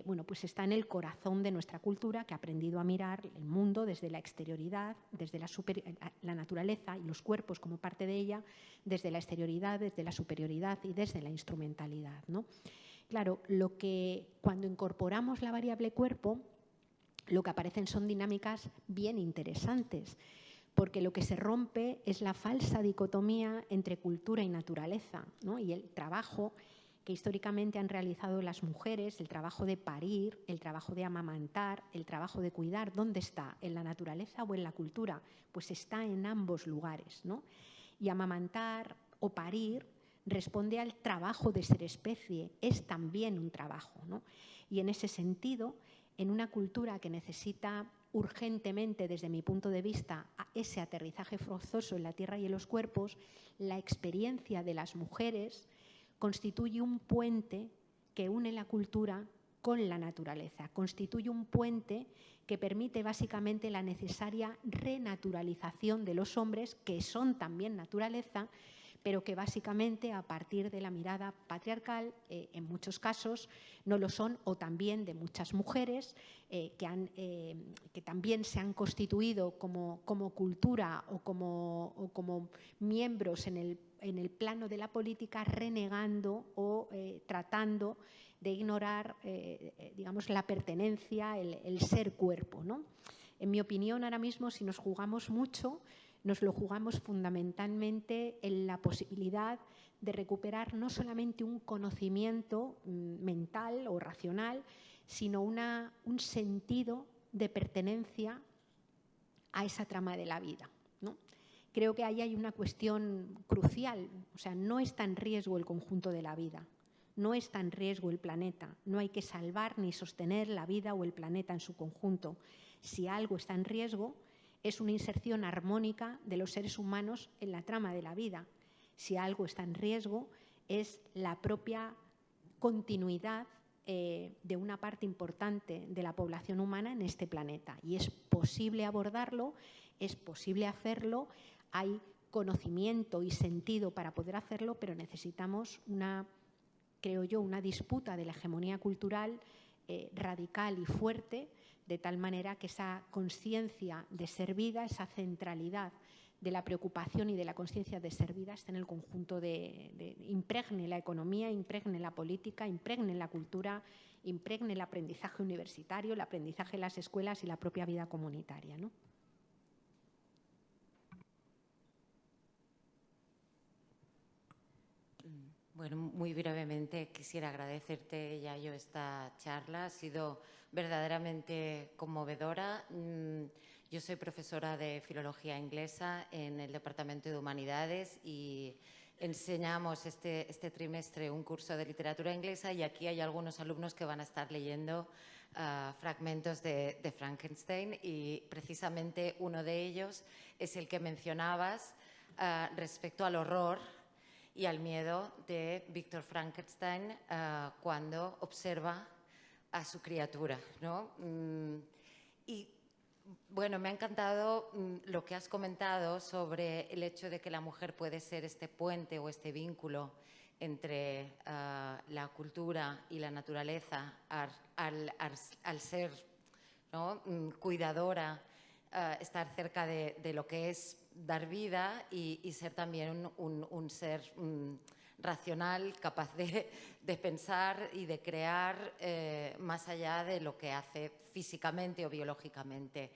bueno, pues está en el corazón de nuestra cultura, que ha aprendido a mirar el mundo desde la exterioridad, desde la naturaleza y los cuerpos como parte de ella, desde la exterioridad, desde la superioridad y desde la instrumentalidad, ¿no? Claro, cuando incorporamos la variable cuerpo, lo que aparecen son dinámicas bien interesantes, porque lo que se rompe es la falsa dicotomía entre cultura y naturaleza, ¿no? Y el trabajo que históricamente han realizado las mujeres, el trabajo de parir, el trabajo de amamantar, el trabajo de cuidar, ¿dónde está? ¿En la naturaleza o en la cultura? Pues está en ambos lugares, ¿no? Y amamantar o parir responde al trabajo de ser especie, es también un trabajo, ¿no? Y en ese sentido, en una cultura que necesita urgentemente, desde mi punto de vista, ese aterrizaje forzoso en la tierra y en los cuerpos, la experiencia de las mujeres constituye un puente que une la cultura con la naturaleza, constituye un puente que permite básicamente la necesaria renaturalización de los hombres, que son también naturaleza, pero que básicamente a partir de la mirada patriarcal, en muchos casos, no lo son, o también de muchas mujeres que también se han constituido como cultura o como miembros en el plano de la política, renegando o tratando de ignorar digamos, la pertenencia, el ser cuerpo, ¿no? En mi opinión, ahora mismo, si nos jugamos mucho, nos lo jugamos fundamentalmente en la posibilidad de recuperar no solamente un conocimiento mental o racional, sino un sentido de pertenencia a esa trama de la vida, ¿no? Creo que ahí hay una cuestión crucial, o sea, no está en riesgo el conjunto de la vida, no está en riesgo el planeta, no hay que salvar ni sostener la vida o el planeta en su conjunto. Si algo está en riesgo, es una inserción armónica de los seres humanos en la trama de la vida. Si algo está en riesgo, es la propia continuidad de una parte importante de la población humana en este planeta. Y es posible abordarlo, es posible hacerlo, hay conocimiento y sentido para poder hacerlo, pero necesitamos creo yo, una disputa de la hegemonía cultural radical y fuerte, de tal manera que esa conciencia de ser vida, esa centralidad de la preocupación y de la conciencia de ser vida esté en el conjunto impregne la economía, impregne la política, impregne la cultura, impregne el aprendizaje universitario, el aprendizaje en las escuelas y la propia vida comunitaria, ¿no? Bueno, muy brevemente quisiera agradecerte, Yayo, esta charla. Ha sido verdaderamente conmovedora. Yo soy profesora de Filología Inglesa en el Departamento de Humanidades y enseñamos este trimestre un curso de literatura inglesa y aquí hay algunos alumnos que van a estar leyendo fragmentos de Frankenstein y precisamente uno de ellos es el que mencionabas respecto al horror y al miedo de Víctor Frankenstein cuando observa a su criatura, ¿no? Y bueno, me ha encantado lo que has comentado sobre el hecho de que la mujer puede ser este puente o este vínculo entre la cultura y la naturaleza al ser, ¿no?, cuidadora, estar cerca de lo que es dar vida y ser también un ser racional, capaz de pensar y de crear más allá de lo que hace físicamente o biológicamente.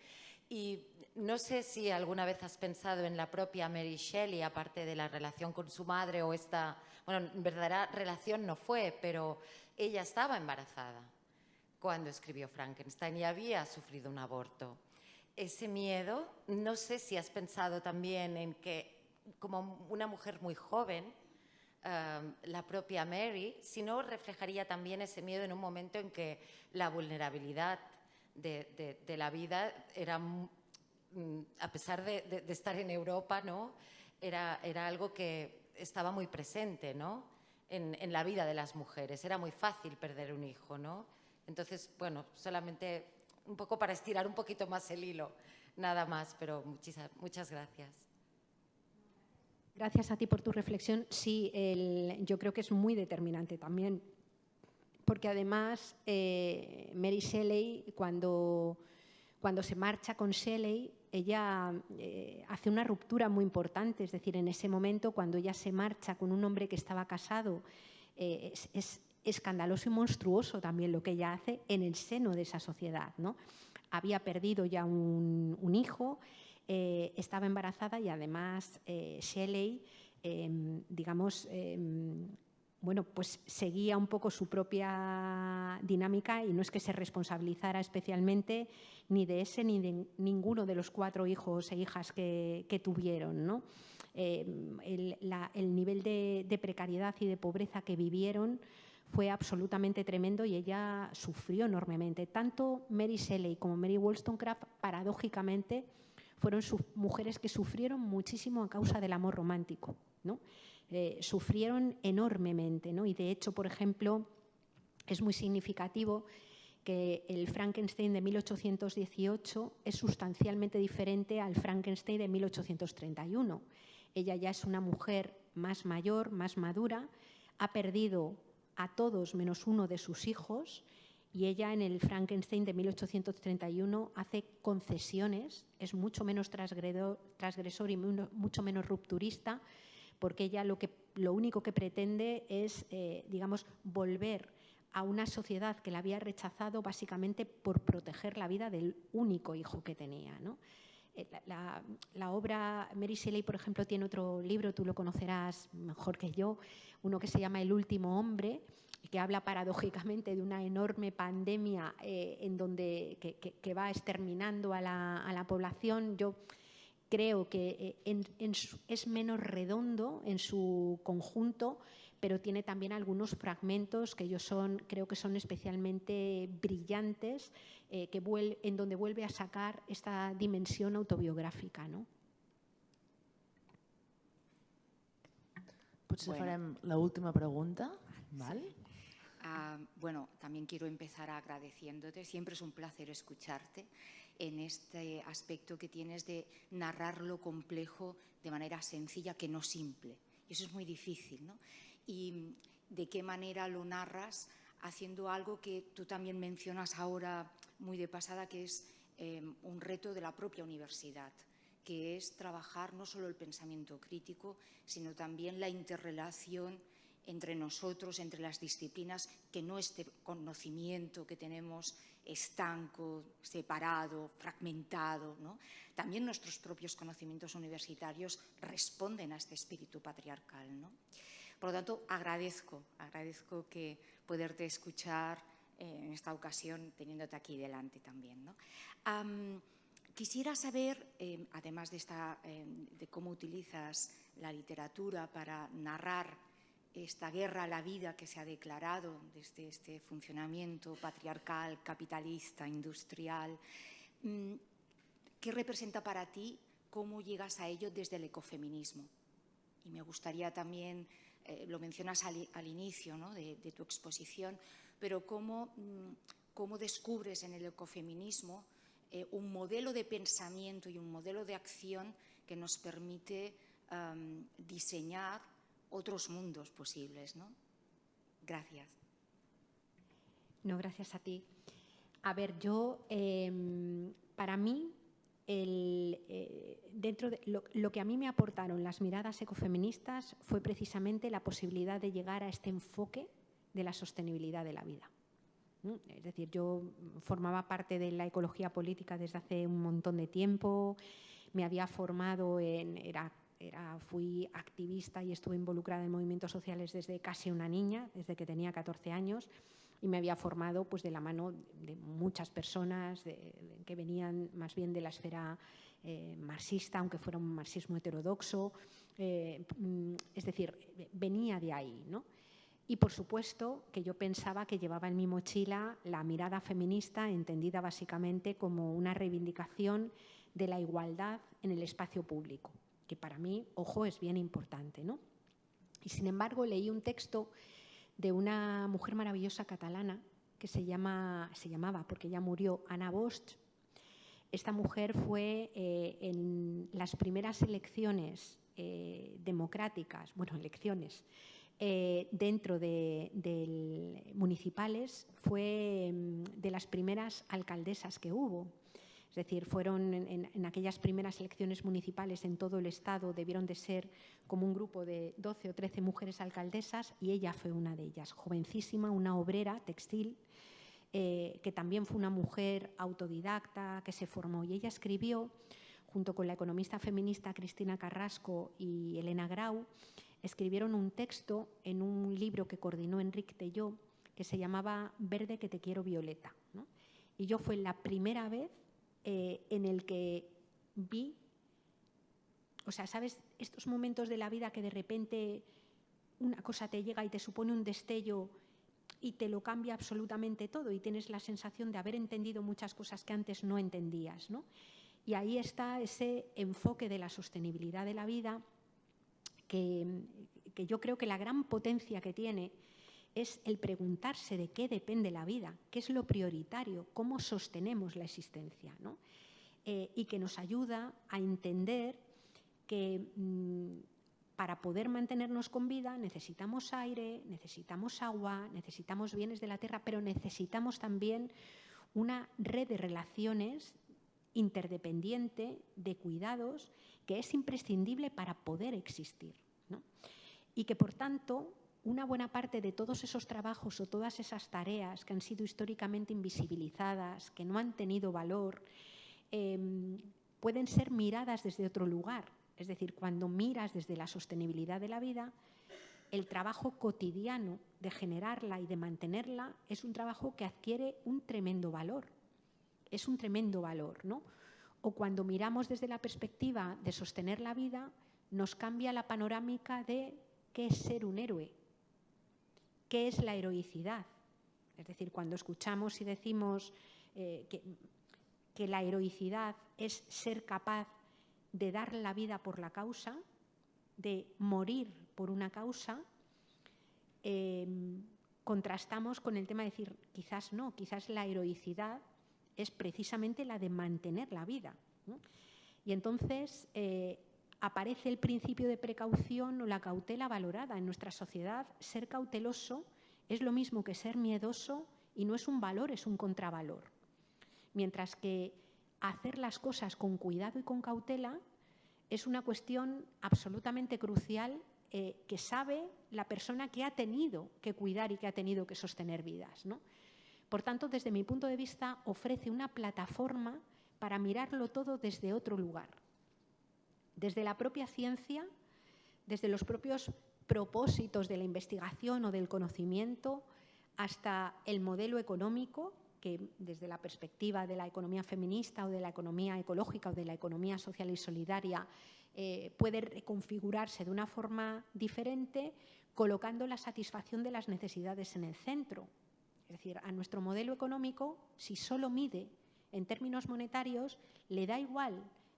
Y no sé si alguna vez has pensado en la propia Mary Shelley, aparte de la relación con su madre o esta, bueno, verdadera relación no fue, pero ella estaba embarazada cuando escribió Frankenstein y había sufrido un aborto. Ese miedo, no sé si has pensado también en que, como una mujer muy joven, la propia Mary, si no reflejaría también ese miedo en un momento en que la vulnerabilidad de la vida era, a pesar de estar en Europa, ¿no?, era algo que estaba muy presente, ¿no?, en la vida de las mujeres. Era muy fácil perder un hijo, ¿no? Entonces, bueno, solamente un poco para estirar un poquito más el hilo, nada más, pero muchas gracias. Gracias a ti por tu reflexión. Sí, yo creo que es muy determinante también, porque además Mary Shelley, cuando se marcha con Shelley, ella hace una ruptura muy importante, es decir, en ese momento cuando ella se marcha con un hombre que estaba casado, es escandaloso y monstruoso también lo que ella hace en el seno de esa sociedad, ¿no? Había perdido ya un hijo, estaba embarazada y además Shelley, digamos, bueno, pues seguía un poco su propia dinámica y no es que se responsabilizara especialmente ni de ese ni de ninguno de los 4 hijos e hijas que tuvieron, ¿no? El nivel de precariedad y de pobreza que vivieron fue absolutamente tremendo y ella sufrió enormemente. Tanto Mary Shelley como Mary Wollstonecraft, paradójicamente, fueron mujeres que sufrieron muchísimo a causa del amor romántico, ¿no? Sufrieron enormemente, ¿no? Y de hecho, por ejemplo, es muy significativo que el Frankenstein de 1818 es sustancialmente diferente al Frankenstein de 1831. Ella ya es una mujer más mayor, más madura, ha perdido a todos menos uno de sus hijos y ella en el Frankenstein de 1831 hace concesiones, es mucho menos transgresor y mucho menos rupturista, porque ella lo único que pretende es, digamos, volver a una sociedad que la había rechazado básicamente por proteger la vida del único hijo que tenía, ¿no? la obra, Mary Shelley, por ejemplo, tiene otro libro, tú lo conocerás mejor que yo, uno que se llama El último hombre, que habla paradójicamente de una enorme pandemia en donde, que va exterminando a la población. Yo creo que es menos redondo en su conjunto, pero tiene también algunos fragmentos que creo que son especialmente brillantes, en donde vuelve a sacar esta dimensión autobiográfica, ¿no? Potser farem la última pregunta. ¿Vale? Bueno, también quiero empezar agradeciéndote. Siempre es un placer escucharte en este aspecto que tienes de narrar lo complejo de manera sencilla, que no simple. Y eso es muy difícil, ¿no? Y de qué manera lo narras haciendo algo que tú también mencionas ahora muy de pasada, que es un reto de la propia universidad, que es trabajar no solo el pensamiento crítico, sino también la interrelación entre nosotros, entre las disciplinas, que no este conocimiento que tenemos estanco, separado, fragmentado, ¿no? También nuestros propios conocimientos universitarios responden a este espíritu patriarcal, ¿no? Por lo tanto, agradezco que poderte escuchar en esta ocasión, teniéndote aquí delante también, ¿no? Quisiera saber, además de cómo utilizas la literatura para narrar esta guerra a la vida que se ha declarado desde este funcionamiento patriarcal, capitalista, industrial, ¿qué representa para ti? ¿Cómo llegas a ello desde el ecofeminismo? Y me gustaría también, lo mencionas al inicio, ¿no?, de tu exposición, pero ¿cómo descubres en el ecofeminismo un modelo de pensamiento y un modelo de acción que nos permite diseñar otros mundos posibles, ¿no? Gracias. No, gracias a ti. A ver, para mí, dentro de lo que a mí me aportaron las miradas ecofeministas fue precisamente la posibilidad de llegar a este enfoque de la sostenibilidad de la vida. Es decir, yo formaba parte de la ecología política desde hace un montón de tiempo, me había formado fui activista y estuve involucrada en movimientos sociales desde casi una niña, desde que tenía 14 años, y me había formado pues, de la mano de muchas personas que venían más bien de la esfera marxista, aunque fuera un marxismo heterodoxo, es decir, venía de ahí, ¿no? Y, por supuesto, que yo pensaba que llevaba en mi mochila la mirada feminista, entendida básicamente como una reivindicación de la igualdad en el espacio público, que para mí, ojo, es bien importante, ¿no? Y, sin embargo, leí un texto de una mujer maravillosa catalana que se llamaba, porque ya murió, Ana Bosch. Esta mujer fue en las primeras elecciones democráticas, dentro de municipales, fue de las primeras alcaldesas que hubo. Es decir, fueron en aquellas primeras elecciones municipales en todo el Estado, debieron de ser como un grupo de 12 o 13 mujeres alcaldesas y ella fue una de ellas, jovencísima, una obrera textil, que también fue una mujer autodidacta, que se formó. Y ella escribió, junto con la economista feminista Cristina Carrasco y Elena Grau, escribieron un texto en un libro que coordinó Enric Telló, que se llamaba Verde que te quiero violeta, ¿no? Y yo fue la primera vez en el que vi, o sea, ¿sabes? Estos momentos de la vida que de repente una cosa te llega y te supone un destello y te lo cambia absolutamente todo y tienes la sensación de haber entendido muchas cosas que antes no entendías, ¿no? Y ahí está ese enfoque de la sostenibilidad de la vida que yo creo que la gran potencia que tiene es el preguntarse de qué depende la vida, qué es lo prioritario, cómo sostenemos la existencia, ¿no? Y que nos ayuda a entender que para poder mantenernos con vida necesitamos aire, necesitamos agua, necesitamos bienes de la tierra, pero necesitamos también una red de relaciones interdependiente, de cuidados, que es imprescindible para poder existir, ¿no? Y que, por tanto, una buena parte de todos esos trabajos o todas esas tareas que han sido históricamente invisibilizadas, que no han tenido valor, pueden ser miradas desde otro lugar. Es decir, cuando miras desde la sostenibilidad de la vida, el trabajo cotidiano de generarla y de mantenerla es un trabajo que adquiere un tremendo valor. Es un tremendo valor, ¿no? O cuando miramos desde la perspectiva de sostener la vida, nos cambia la panorámica de qué es ser un héroe, qué es la heroicidad. Es decir, cuando escuchamos y decimos que la heroicidad es ser capaz de dar la vida por la causa, de morir por una causa, contrastamos con el tema de decir, quizás no, quizás la heroicidad es precisamente la de mantener la vida, ¿no? Y entonces aparece el principio de precaución o la cautela valorada. En nuestra sociedad, ser cauteloso es lo mismo que ser miedoso y no es un valor, es un contravalor. Mientras que hacer las cosas con cuidado y con cautela es una cuestión absolutamente crucial que sabe la persona que ha tenido que cuidar y que ha tenido que sostener vidas, ¿no? Por tanto, desde mi punto de vista, ofrece una plataforma para mirarlo todo desde otro lugar. Desde la propia ciencia, desde los propios propósitos de la investigación o del conocimiento, hasta el modelo económico, que desde la perspectiva de la economía feminista o de la economía ecológica o de la economía social y solidaria puede reconfigurarse de una forma diferente, colocando la satisfacción de las necesidades en el centro. Es decir, a nuestro modelo económico, si solo mide en términos monetarios, le da igual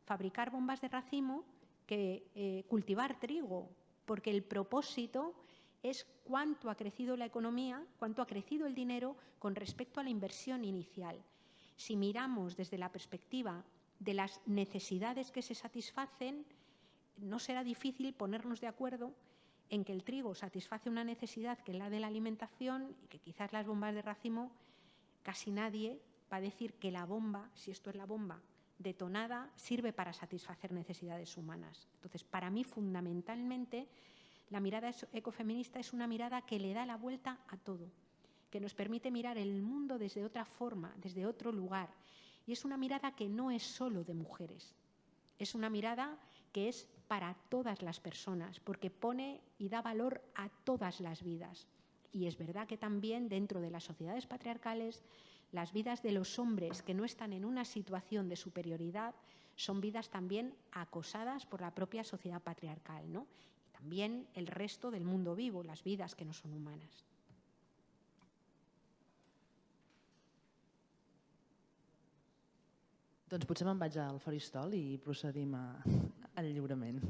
fabricar bombas de racimo que cultivar trigo, porque el propósito es cuánto ha crecido la economía, cuánto ha crecido el dinero con respecto a la inversión inicial. Si miramos desde la perspectiva de las necesidades que se satisfacen, no será difícil ponernos de acuerdo en que el trigo satisface una necesidad que es la de la alimentación y que quizás las bombas de racimo, casi nadie va a decir que la bomba, si esto es la bomba detonada, sirve para satisfacer necesidades humanas. Entonces, para mí, fundamentalmente, la mirada ecofeminista es una mirada que le da la vuelta a todo, que nos permite mirar el mundo desde otra forma, desde otro lugar. Y es una mirada que no es solo de mujeres, es una mirada que es para todas las personas, porque pone y da valor a todas las vidas. Y es verdad que también dentro de las sociedades patriarcales, las vidas de los hombres que no están en una situación de superioridad son vidas también acosadas por la propia sociedad patriarcal, ¿no? Y también el resto del mundo vivo, las vidas que no son humanas. Doncs potser me'n vaig al faristol i procedim al lliurament.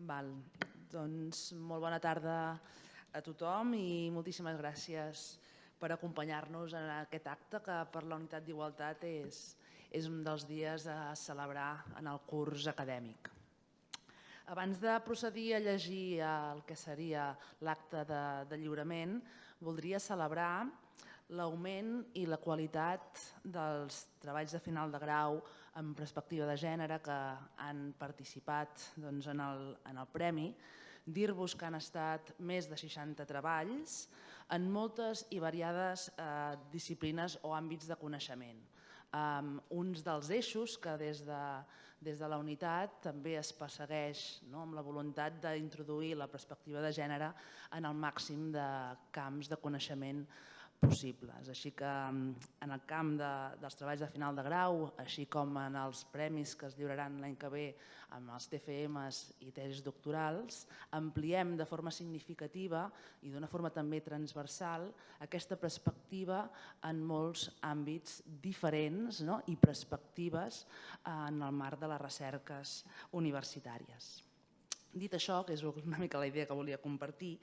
Val. Doncs molt bona tarda a tothom i moltíssimes gràcies per acompanyar-nos en aquest acte que per la Unitat d'Igualtat és un dels dies a celebrar en el curs acadèmic. Abans de procedir a llegir el que seria l'acte de lliurament, voldria celebrar l'augment i la qualitat dels treballs de final de grau en perspectiva de gènere que han participat en el premi. Dir-vos que han estat més de 60 treballs en moltes i variades disciplines o àmbits de coneixement. Uns dels eixos que des de la unitat també es persegueix amb la voluntat d'introduir la perspectiva de gènere en el màxim de camps de coneixement possibles. Així que en el camp dels treballs de final de grau, així com en els premis que es lliuraran l'any que ve amb els TFMs i tesis doctorals, ampliem de forma significativa i d'una forma també transversal aquesta perspectiva en molts àmbits diferents i perspectives en el marc de les recerques universitàries. Dit això, que és una mica la idea que volia compartir,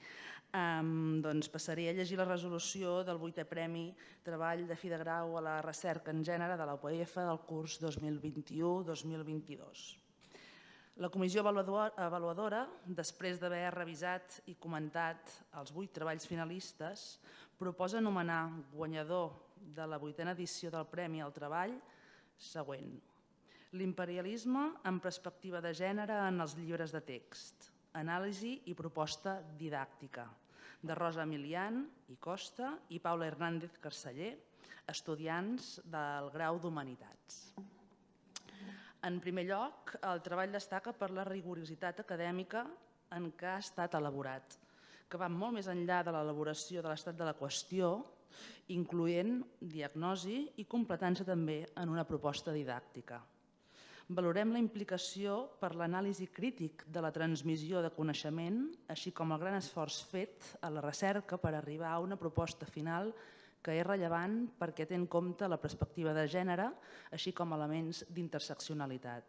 doncs passaré a llegir la resolució del 8è Premi Treball de Fi de Grau a la Recerca en Gènere de la UPF del curs 2021-2022. La comissió avaluadora, després d'haver revisat i comentat els 8 treballs finalistes, proposa anomenar guanyador de la 8a edició del Premi al Treball següent: l'imperialisme en perspectiva de gènere en els llibres de text, anàlisi i proposta didàctica, de Rosa Emilian i Costa i Paula Hernández Carceller, estudiants del grau d'Humanitats. En primer lloc, el treball destaca per la rigorositat acadèmica en què ha estat elaborat, que va molt més enllà de l'elaboració de l'estat de la qüestió, incloent diagnosi i completant-se també en una proposta didàctica. Valorem la implicació per l'anàlisi crític de la transmissió de coneixement, així com el gran esforç fet a la recerca per arribar a una proposta final que és rellevant perquè té en compte la perspectiva de gènere, així com elements d'interseccionalitat.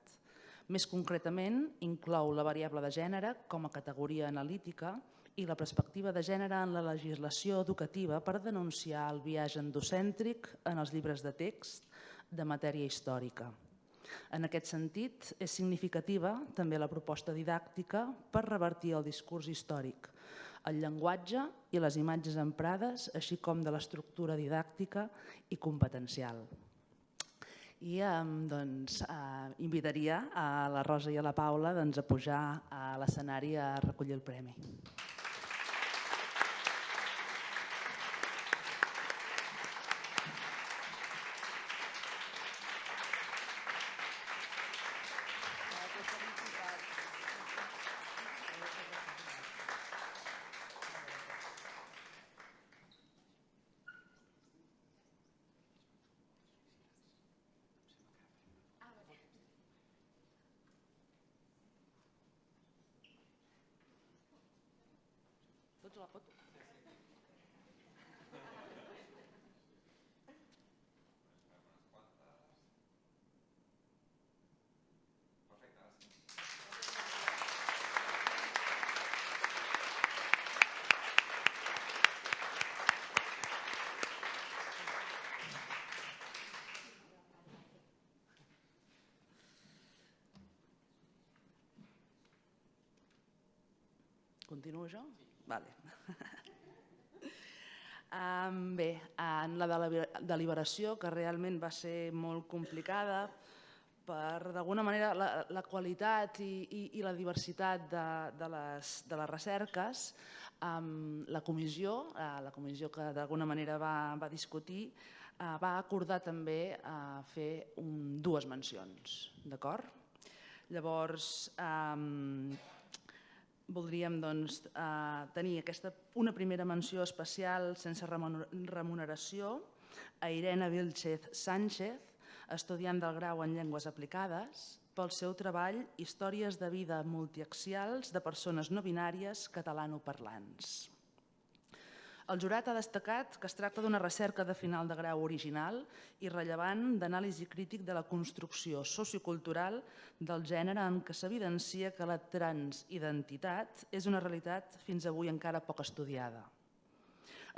Més concretament, inclou la variable de gènere com a categoria analítica i la perspectiva de gènere en la legislació educativa per denunciar el biaix endocèntric en els llibres de text de matèria històrica. En aquest sentit, és significativa també la proposta didàctica per revertir el discurs històric, el llenguatge i les imatges emprades, així com de l'estructura didàctica i competencial. I invitaria a la Rosa i a la Paula a pujar a l'escenari a recollir el premi. Tots a la foto? Continuo jo? Vale. Bé, en la deliberació, que realment va ser molt complicada, per d'alguna manera la qualitat i la diversitat de les recerques, la comissió que d'alguna manera va discutir, va acordar també fer dues mencions, d'acord? Llavors, voldríem tenir una primera menció especial sense remuneració a Irene Vilchez Sánchez, estudiant del grau en Llengües Aplicades, pel seu treball Històries de vida multiaxials de persones no binàries catalanoparlants. El jurat ha destacat que es tracta d'una recerca de final de grau original i rellevant d'anàlisi crític de la construcció sociocultural del gènere en què s'evidencia que la transidentitat és una realitat fins avui encara poc estudiada.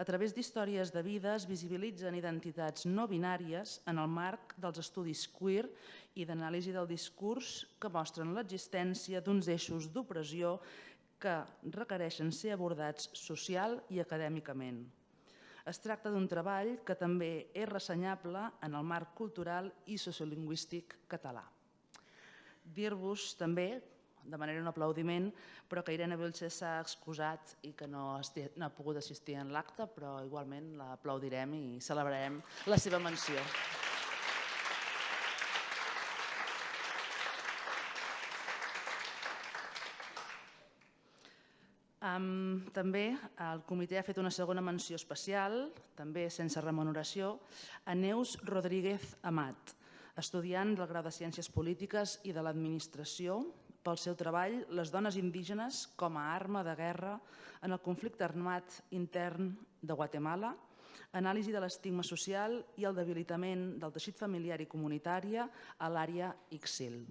A través d'històries de vida es visibilitzen identitats no binàries en el marc dels estudis queer i d'anàlisi del discurs que mostren l'existència d'uns eixos d'opressió que requereixen ser abordats social i acadèmicament. Es tracta d'un treball que també és ressenyable en el marc cultural i sociolingüístic català. Dir-vos també, de manera un aplaudiment, però que Irene Vilchez s'ha excusat i que no ha pogut assistir en l'acte, però igualment l'aplaudirem i celebrarem la seva menció. També el comitè ha fet una segona menció especial, també sense remuneració, a Neus Rodríguez Amat, estudiant del grau de Ciències Polítiques i de l'Administració, pel seu treball Les dones indígenes com a arma de guerra en el conflicte armat intern de Guatemala, anàlisi de l'estigma social i el debilitament del teixit familiar i comunitari a l'àrea ICSIL.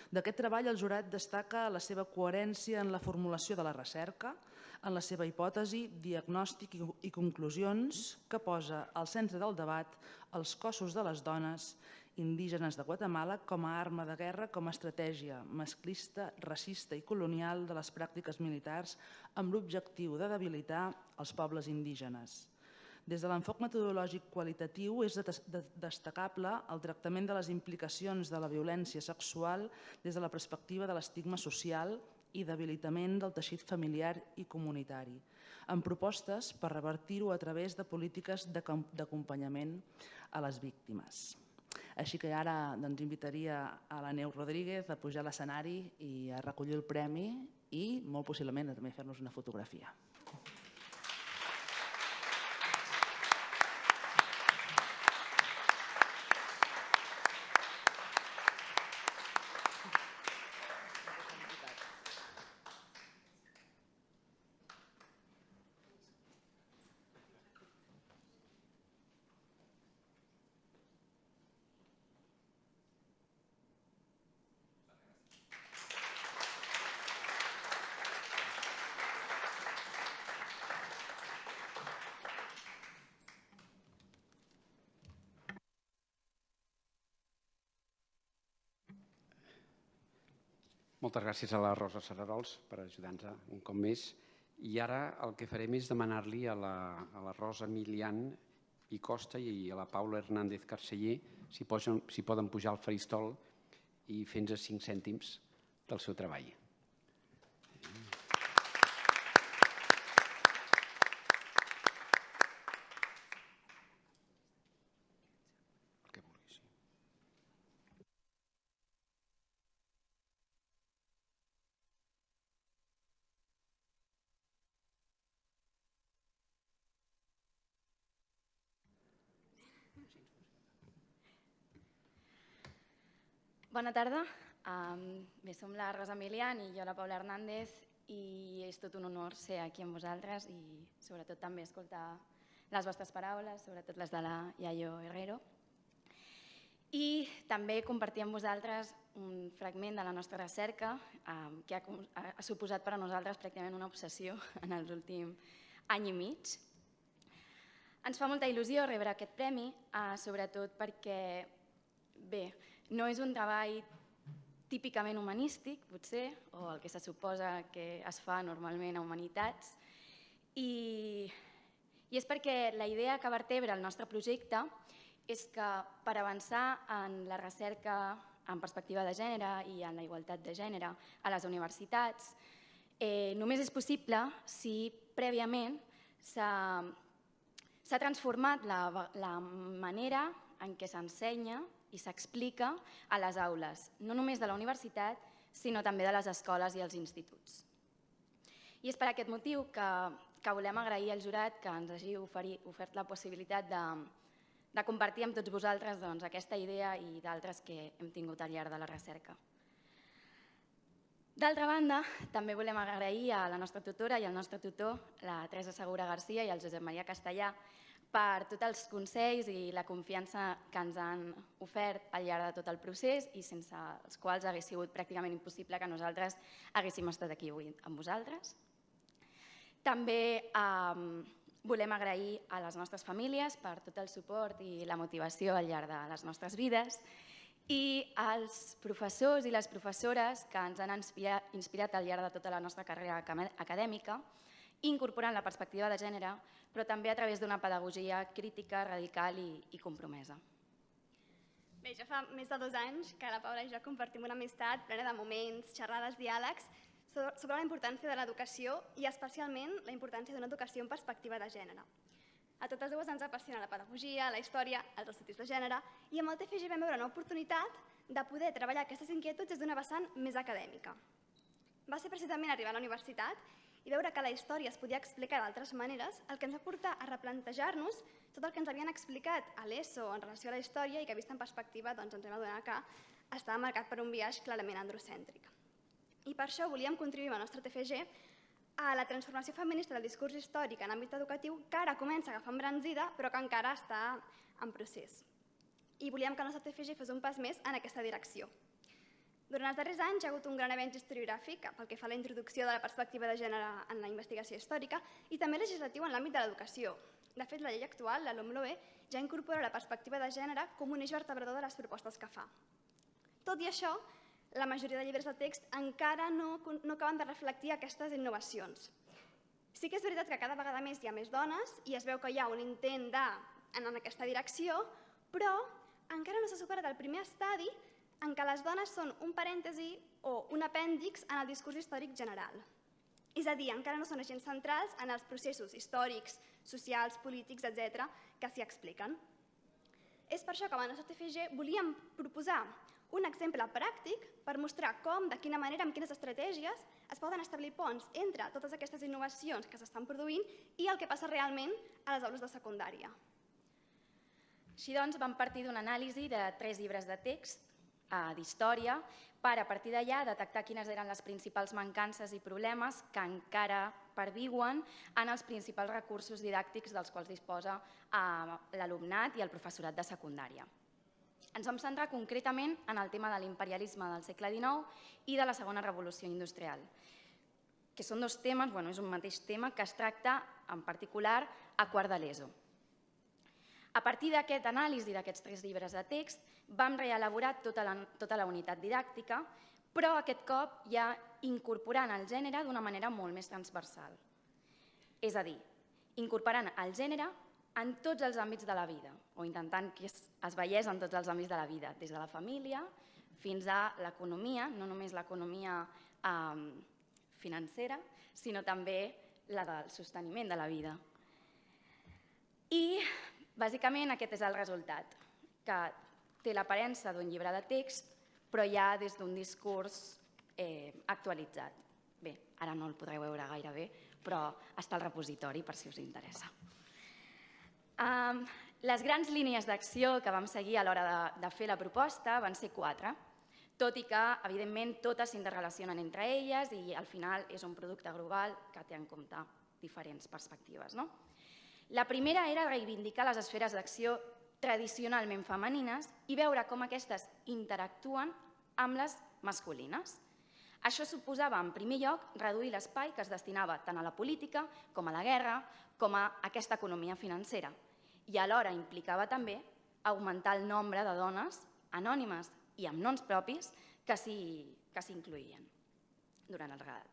D'aquest treball el jurat destaca la seva coherència en la formulació de la recerca, en la seva hipòtesi, diagnòstic i conclusions que posa al centre del debat els cossos de les dones indígenes de Guatemala com a arma de guerra, com a estratègia masclista, racista i colonial de les pràctiques militars amb l'objectiu de debilitar els pobles indígenes. Des de l'enfoc metodològic qualitatiu és destacable el tractament de les implicacions de la violència sexual des de la perspectiva de l'estigma social i debilitament del teixit familiar i comunitari, amb propostes per revertir-ho a través de polítiques d'acompanyament a les víctimes. Així que ara invitaria a la Neus Rodríguez a pujar a l'escenari i a recollir el premi i, molt possiblement, també fer-nos una fotografia. Moltes gràcies a la Rosa Sararols per ajudar-nos un cop més. I ara el que farem és demanar-li a la Rosa Milian i Costa i a la Paula Hernández Carceller si poden pujar al faristol i fer-nos 5 cèntims del seu treball. Bona tarda. Bé, som la Rosa Milian i jo la Paula Hernández i és tot un honor ser aquí amb vosaltres i sobretot també escoltar les vostres paraules, sobretot les de la Yayo Herrero. I també compartir amb vosaltres un fragment de la nostra recerca que ha suposat per a nosaltres pràcticament una obsessió en l'últim any i mig. Ens fa molta il·lusió rebre aquest premi, sobretot perquè, bé, no és un treball típicament humanístic, potser, o el que se suposa que es fa normalment a humanitats, i és perquè la idea que vertebra el nostre projecte és que per avançar en la recerca en perspectiva de gènere i en la igualtat de gènere a les universitats només és possible si prèviament s'ha transformat la manera en què s'ensenya i s'explica a les aules, no només de la universitat, sinó també de les escoles i els instituts. I és per aquest motiu que volem agrair al jurat que ens hagi ofert la possibilitat de compartir amb tots vosaltres aquesta idea i d'altres que hem tingut al llarg de la recerca. D'altra banda, també volem agrair a la nostra tutora i al nostre tutor, la Teresa Segura Garcia i al Josep Maria Castellà, per tots els consells i la confiança que ens han ofert al llarg de tot el procés i sense els quals hauria sigut pràcticament impossible que nosaltres haguéssim estat aquí avui amb vosaltres. També volem agrair a les nostres famílies per tot el suport i la motivació al llarg de les nostres vides i als professors i les professores que ens han inspirat al llarg de tota la nostra carrera acadèmica, incorporant la perspectiva de gènere, però també a través d'una pedagogia crítica, radical i compromesa. Bé, ja fa més de 2 anys que la Paula i jo compartim una amistat plena de moments, xerrades, diàlegs sobre la importància de l'educació i especialment la importància d'una educació en perspectiva de gènere. A totes dues ens apassiona la pedagogia, la història, els estudis de gènere i amb el TFG vam veure una oportunitat de poder treballar aquestes inquietuds des d'una vessant més acadèmica. Va ser precisament arribar a la universitat i veure que la història es podia explicar d'altres maneres, el que ens va portar a replantejar-nos tot el que ens havien explicat a l'ESO en relació a la història i que, vist en perspectiva, ens hem adonat que estava marcat per un biaix clarament androcèntric. I per això volíem contribuir amb el nostre TFG a la transformació feminista del discurs històric en àmbit educatiu que ara comença a agafar embranzida però que encara està en procés. I volíem que el nostre TFG fos un pas més en aquesta direcció. Durant els darrers anys hi ha hagut un gran avenç historiogràfic pel que fa a la introducció de la perspectiva de gènere en la investigació històrica i també legislatiu en l'àmbit de l'educació. De fet, la llei actual, la LOMLOE, ja incorpora la perspectiva de gènere com un eix vertebrador de les propostes que fa. Tot i això, la majoria de llibres de text encara no acaben de reflectir aquestes innovacions. Sí que és veritat que cada vegada més hi ha més dones i es veu que hi ha un intent d'anar en aquesta direcció, però encara no s'ha superat el primer estadi en què les dones són un parèntesi o un apèndix en el discurs històric general. És a dir, encara no són agents centrals en els processos històrics, socials, polítics, etc., que s'hi expliquen. És per això que amb el nostre TFG volíem proposar un exemple pràctic per mostrar com, de quina manera, amb quines estratègies es poden establir ponts entre totes aquestes innovacions que s'estan produint i el que passa realment a les aules de secundària. Així doncs, vam partir d'una anàlisi de 3 llibres de text d'història per, a partir d'allà, detectar quines eren les principals mancances i problemes que encara perviuen en els principals recursos didàctics dels quals disposa l'alumnat i el professorat de secundària. Ens vam centrar concretament en el tema de l'imperialisme del segle XIX i de la segona revolució industrial, que són 2 temes, és un mateix tema que es tracta en particular a quart de l'ESO. A partir d'aquest anàlisi d'aquests 3 llibres de text, vam reelaborar tota la unitat didàctica, però aquest cop ja incorporant el gènere d'una manera molt més transversal. És a dir, incorporant el gènere en tots els àmbits de la vida, o intentant que es veiés en tots els àmbits de la vida, des de la família fins a l'economia, no només l'economia financera, sinó també la del sosteniment de la vida. I, bàsicament, aquest és el resultat, que té l'aparença d'un llibre de text, però ja des d'un discurs actualitzat. Bé, ara no el podreu veure gaire bé, però està al repositori per si us interessa. Les grans línies d'acció que vam seguir a l'hora de fer la proposta van ser 4, tot i que, evidentment, totes s'interrelacionen entre elles i al final és un producte global que té en compte diferents perspectives. La primera era reivindicar les esferes d'acció tradicionalment femenines i veure com aquestes interactuen amb les masculines. Això suposava, en primer lloc, reduir l'espai que es destinava tant a la política com a la guerra, com a aquesta economia financera. I alhora implicava també augmentar el nombre de dones anònimes i amb noms propis que s'hi incloïen durant el redat.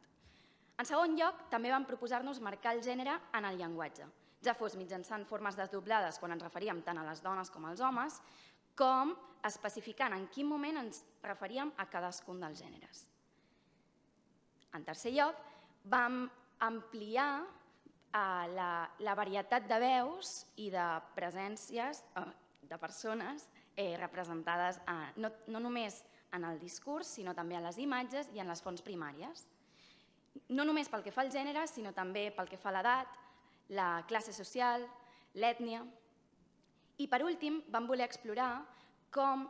En segon lloc, també vam proposar-nos marcar el gènere en el llenguatge, ja fos mitjançant formes desdoblades quan ens referíem tant a les dones com als homes, com especificant en quin moment ens referíem a cadascun dels gèneres. En tercer lloc, vam ampliar la varietat de veus i de presències de persones representades no només en el discurs, sinó també en les imatges i en les fonts primàries. No només pel que fa al gènere, sinó també pel que fa a l'edat, la classe social, l'ètnia. I per últim, vam voler explorar com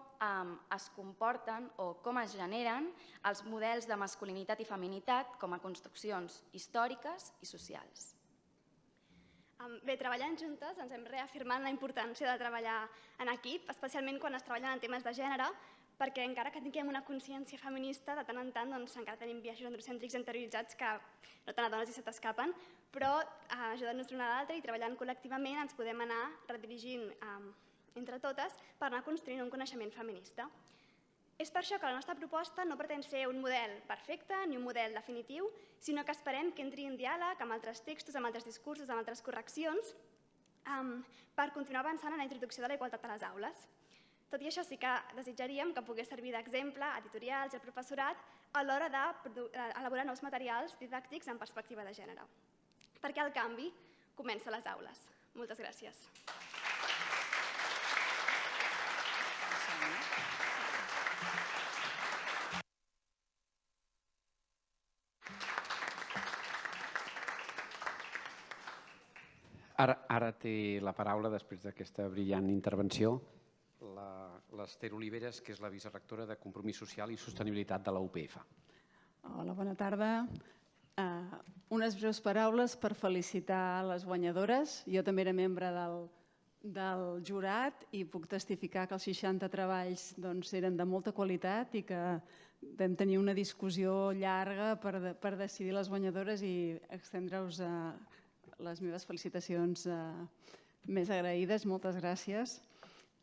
es comporten o com es generen els models de masculinitat i feminitat com a construccions històriques i socials. Bé, treballant juntes ens hem reafirmat la importància de treballar en equip, especialment quan es treballen en temes de gènere, perquè encara que tinguem una consciència feminista, de tant en tant encara tenim biaixos androcèntrics interioritzats que no tant a dones i se t'escapen, però ajudant-nos l'una a l'altra i treballant col·lectivament ens podem anar redirigint entre totes per anar construint un coneixement feminista. És per això que la nostra proposta no pretén ser un model perfecte ni un model definitiu, sinó que esperem que entri en diàleg amb altres textos, amb altres discursos, amb altres correccions, per continuar avançant en la introducció de la igualtat a les aules. Tot i això, sí que desitjaríem que pogués servir d'exemple a editorials i al professorat a l'hora d'elaborar nous materials didàctics en perspectiva de gènere. Perquè el canvi comença a les aules. Moltes gràcies. Ara té la paraula, després d'aquesta brillant intervenció, l'Ester Oliveres, que és la vicerectora de Compromís Social i Sostenibilitat de la UPF. Hola, bona tarda. Unes breus paraules per felicitar les guanyadores. Jo també era membre del jurat i puc testificar que els 60 treballs eren de molta qualitat i que vam tenir una discussió llarga per decidir les guanyadores i extendre-us les meves felicitacions més agraïdes. Moltes gràcies.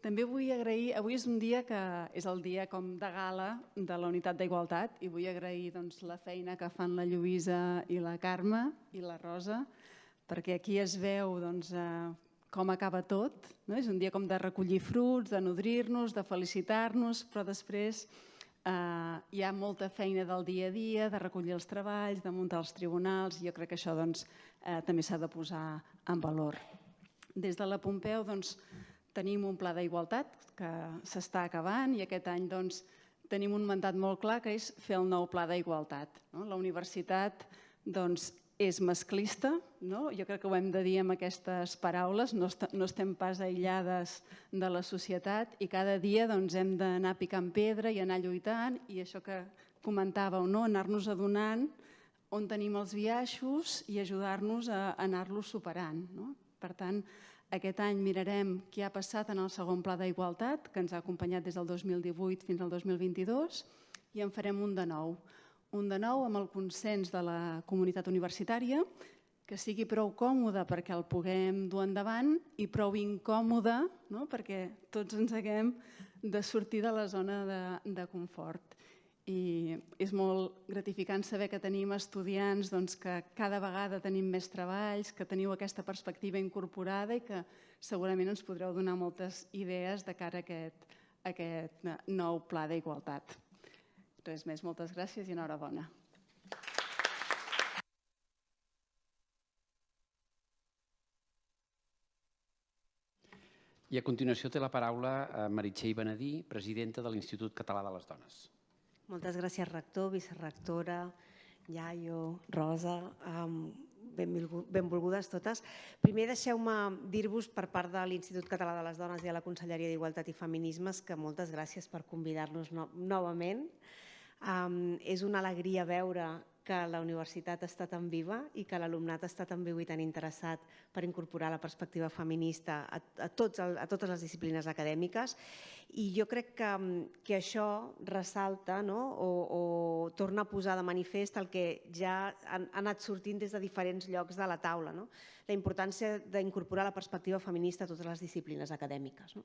També vull agrair, avui és un dia que és el dia com de gala de la Unitat d'Igualtat i vull agrair la feina que fan la Lluïsa i la Carme i la Rosa, perquè aquí es veu com acaba tot. És un dia com de recollir fruits, de nodrir-nos, de felicitar-nos, però després Hi ha molta feina del dia a dia, de recollir els treballs, de muntar els tribunals, i jo crec que això també s'ha de posar en valor. Des de la Pompeu tenim un pla d'igualtat que s'està acabant i aquest any tenim un mandat molt clar que és fer el nou pla d'igualtat. La universitat és masclista, jo crec que ho hem de dir amb aquestes paraules, no estem pas aïllades de la societat i cada dia hem d'anar picant pedra i anar lluitant i això que comentàveu, anar-nos adonant on tenim els biaixos i ajudar-nos a anar-los superant. Per tant, aquest any mirarem què ha passat en el segon pla d'igualtat, que ens ha acompanyat des del 2018 fins al 2022, i en farem un de nou. Un de nou amb el consens de la comunitat universitària, que sigui prou còmode perquè el puguem dur endavant i prou incòmode perquè tots ens haguem de sortir de la zona de confort. I és molt gratificant saber que tenim estudiants que cada vegada tenim més treballs, que teniu aquesta perspectiva incorporada i que segurament ens podreu donar moltes idees de cara a aquest nou pla d'igualtat. Res més, moltes gràcies i enhorabona. I a continuació té la paraula Meritxell Benedí, presidenta de l'Institut Català de les Dones. Moltes gràcies, rector, vicerectora, Iaio, Rosa, benvolgudes totes. Primer deixeu-me dir-vos per part de l'Institut Català de les Dones i a la Conselleria d'Igualtat i Feminismes que moltes gràcies per convidar-nos novament. És una alegria veure que la universitat està tan viva i que l'alumnat està tan viu i tan interessat per incorporar la perspectiva feminista a totes les disciplines acadèmiques. I jo crec que això ressalta o torna a posar de manifest el que ja ha anat sortint des de diferents llocs de la taula, la importància d'incorporar la perspectiva feminista a totes les disciplines acadèmiques.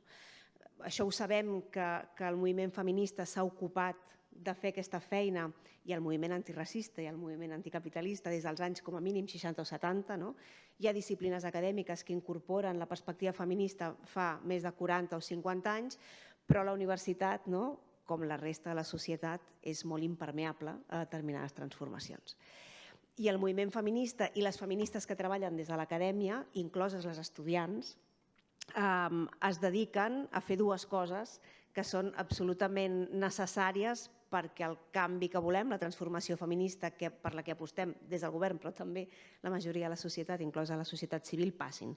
Això ho sabem que el moviment feminista s'ha ocupat de fer aquesta feina i el moviment antiracista i el moviment anticapitalista des dels anys com a mínim 60 o 70. Hi ha disciplines acadèmiques que incorporen la perspectiva feminista fa més de 40 o 50 anys, però la universitat, com la resta de la societat, és molt impermeable a determinades transformacions. I el moviment feminista i les feministes que treballen des de l'acadèmia, incloses les estudiants, es dediquen a fer dues coses que són absolutament necessàries perquè el canvi que volem, la transformació feminista per la que apostem des del govern, però també la majoria de la societat, inclosa la societat civil, passin.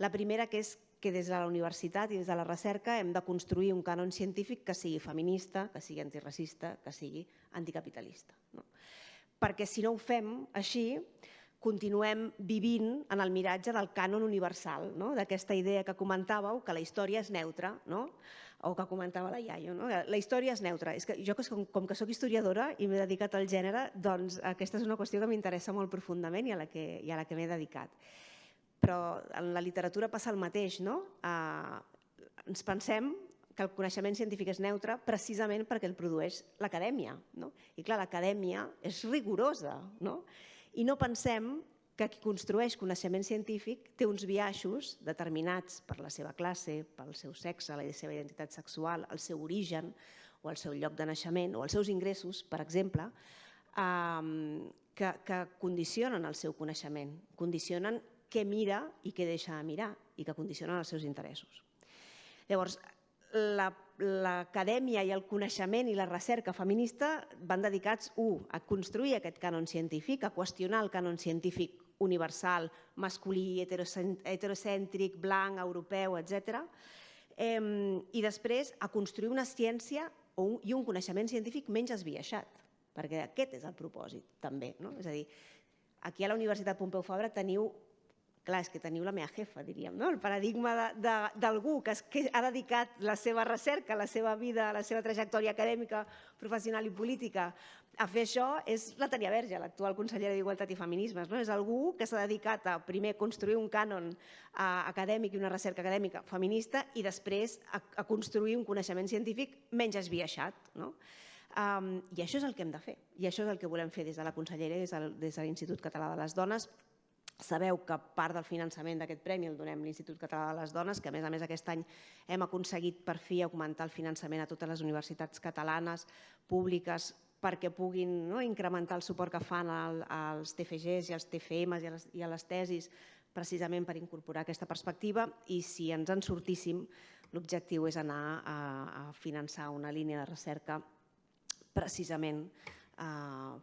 La primera que és que des de la universitat i des de la recerca hem de construir un cànon científic que sigui feminista, que sigui antiracista, que sigui anticapitalista. Perquè si no ho fem així, continuem vivint en el miratge del cànon universal, d'aquesta idea que comentàveu, que la història és neutra, o que comentava la Iaio. La història és neutra. Jo, com que soc historiadora i m'he dedicat al gènere, doncs aquesta és una qüestió que m'interessa molt profundament i a la que m'he dedicat. Però en la literatura passa el mateix. Ens pensem que el coneixement científic és neutre precisament perquè el produeix l'acadèmia. I clar, l'acadèmia és rigorosa. I no pensem que qui construeix coneixement científic té uns biaixos determinats per la seva classe, pel seu sexe, la seva identitat sexual, el seu origen o el seu lloc de naixement o els seus ingressos, per exemple, que condicionen el seu coneixement, condicionen què mira i què deixa de mirar i que condicionen els seus interessos. Llavors, l'acadèmia i el coneixement i la recerca feminista van dedicats, a construir aquest cànon científic, a qüestionar el cànon científic universal, masculí, heterocèntric, blanc, europeu, etc. I després a construir una ciència i un coneixement científic menys esbiaixat, perquè aquest és el propòsit també. És a dir, aquí a la Universitat Pompeu Fabra teniu, clar, és que teniu la meva jefa, diríem, el paradigma d'algú que ha dedicat la seva recerca, la seva vida, la seva trajectòria acadèmica, professional i política a fer això, és la Tania Verge, l'actual consellera d'Igualtat i Feminismes. És algú que s'ha dedicat a primer construir un cànon acadèmic i una recerca acadèmica feminista i després a construir un coneixement científic menys esbiaixat. I això és el que hem de fer, i això és el que volem fer des de la Conselleria i des de l'Institut Català de les Dones, Sabeu que part del finançament d'aquest premi el donem l'Institut Català de les Dones, que a més aquest any hem aconseguit per fi augmentar el finançament a totes les universitats catalanes públiques perquè puguin incrementar el suport que fan als TFGs i als TFMs i a les tesis precisament per incorporar aquesta perspectiva, i si ens en sortíssim, l'objectiu és anar a finançar una línia de recerca precisament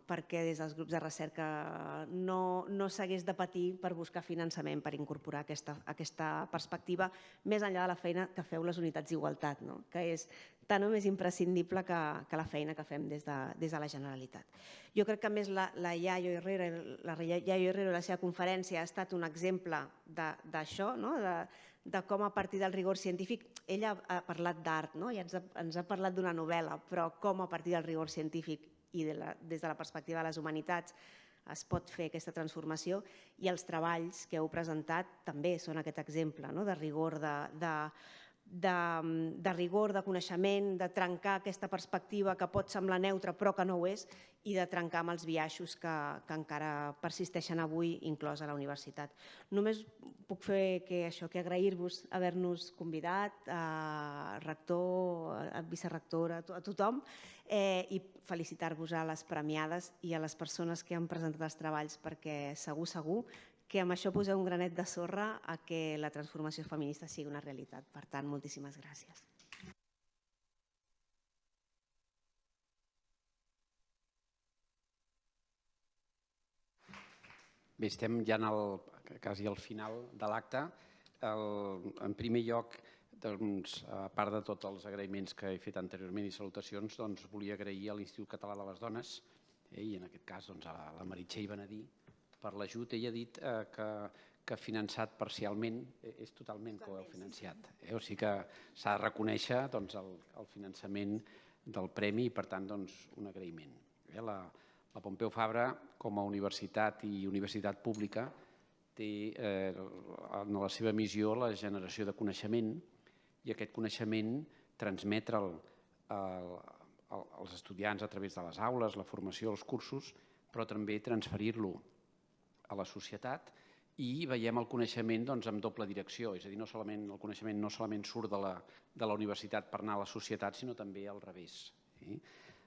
perquè des dels grups de recerca no s'hagués de patir per buscar finançament per incorporar aquesta perspectiva, més enllà de la feina que feu les unitats d'igualtat, que és tan o més imprescindible que la feina que fem des de la Generalitat. Jo crec que a més la Yayo Herrero i la seva conferència ha estat un exemple d'això, de com a partir del rigor científic, ella ha parlat d'art i ens ha parlat d'una novel·la, però com a partir del rigor científic i des de la perspectiva de les humanitats es pot fer aquesta transformació, i els treballs que heu presentat també són aquest exemple de rigor, de rigor, de coneixement, de trencar aquesta perspectiva que pot semblar neutra però que no ho és, i de trencar amb els biaixos que encara persisteixen avui, inclòs a la universitat. Només puc fer que agrair-vos haver-nos convidat, rector, vicerectora, a tothom, i felicitar-vos a les premiades i a les persones que han presentat els treballs, perquè segur que amb això poseu un granet de sorra a que la transformació feminista sigui una realitat. Per tant, moltíssimes gràcies. Bé, estem ja quasi al final de l'acte. En primer lloc, a part de tots els agraïments que he fet anteriorment i salutacions, volia agrair a l'Institut Català de les Dones, i en aquest cas a la Meritxell Benedí, per l'ajut. Ella ha dit que ha finançat parcialment, és totalment cofinanciat. O sigui que s'ha de reconèixer el finançament del premi i, per tant, un agraïment. La Pompeu Fabra, com a universitat i universitat pública, té en la seva missió la generació de coneixement, i aquest coneixement transmetre'l als estudiants a través de les aules, la formació, els cursos, però també transferir-lo a la societat, i veiem el coneixement amb doble direcció, és a dir, el coneixement no solament surt de la universitat per anar a la societat, sinó també al revés.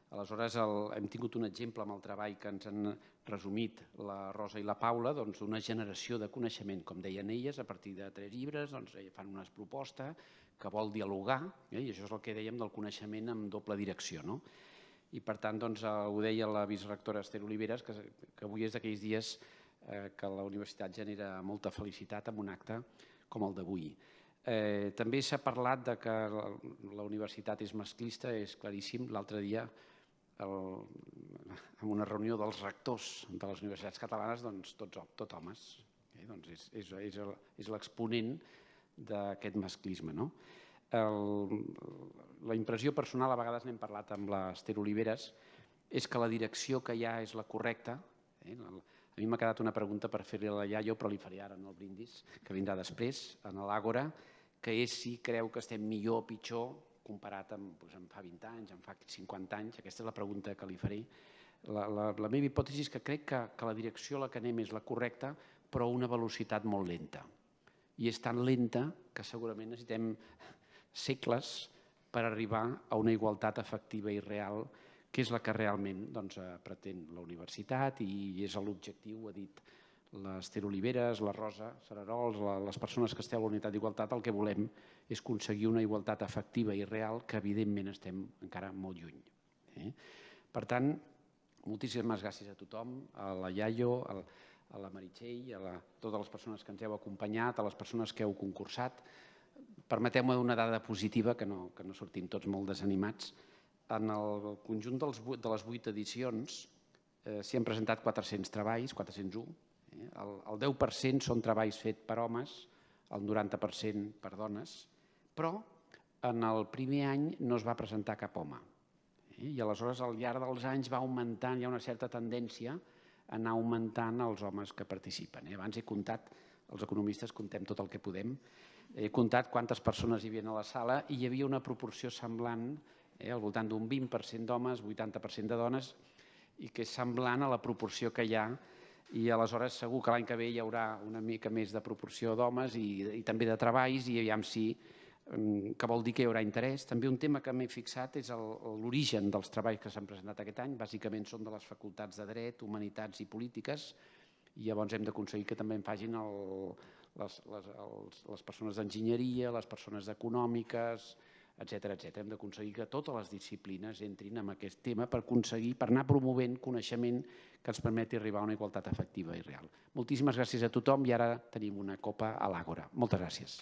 Aleshores, hem tingut un exemple amb el treball que ens han resumit la Rosa i la Paula, d'una generació de coneixement, com deien elles, a partir de 3 llibres, fan una proposta que vol dialogar, i això és el que dèiem del coneixement amb doble direcció. I per tant, ho deia la vicerectora Esther Oliveres, que avui és d'aquells dies que la universitat genera molta felicitat amb un acte com el d'avui. També s'ha parlat que la universitat és masclista, és claríssim. L'altre dia, en una reunió dels rectors de les universitats catalanes, tot homes. És l'exponent d'aquest masclisme. La impressió personal, a vegades n'hem parlat amb l'Esther Oliveres, és que la direcció que hi ha és la correcta. A mi m'ha quedat una pregunta per fer-li a la Yayo, però li faré ara en el brindis, que vindrà després, en l'Àgora, que és si creu que estem millor o pitjor comparat amb fa 20 anys, amb fa 50 anys. Aquesta és la pregunta que li faré. La meva hipòtesi és que crec que la direcció a la que anem és la correcta, però a una velocitat molt lenta. I és tan lenta que segurament necessitem segles per arribar a una igualtat efectiva i real, que és la que realment pretén la universitat, i és l'objectiu, ho ha dit l'Esther Oliveres, la Rosa Sararols, les persones que esteu a la unitat d'igualtat. El que volem és aconseguir una igualtat efectiva i real, que evidentment estem encara molt lluny. Per tant, moltíssimes gràcies a tothom, a la Yayo, a la Meritxell, a totes les persones que ens heu acompanyat, a les persones que heu concursat. Permeteu-me una dada positiva, que no sortim tots molt desanimats. En el conjunt de les 8 edicions s'hi han presentat 400 treballs, 401. El 10% són treballs fets per homes, el 90% per dones, però en el primer any no es va presentar cap home. I aleshores, al llarg dels anys va augmentant, hi ha una certa tendència a anar augmentant els homes que participen. Abans he comptat, els economistes contem tot el que podem, he comptat quantes persones hi havia a la sala i hi havia una proporció semblant, al voltant d'un 20% d'homes, 80% de dones, i que és semblant a la proporció que hi ha I aleshores segur que l'any que ve hi haurà una mica més de proporció d'homes i també de treballs, i aviam si, que vol dir que hi haurà interès. També un tema que m'he fixat és l'origen dels treballs que s'han presentat aquest any. Bàsicament són de les facultats de Dret, Humanitats i Polítiques, i llavors hem d'aconseguir que també en facin les persones d'enginyeria, les persones econòmiques, etcètera. Hem d'aconseguir que totes les disciplines entrin en aquest tema per anar promovent coneixement que ens permeti arribar a una igualtat efectiva i real. Moltíssimes gràcies a tothom i ara tenim una copa a l'Àgora. Moltes gràcies.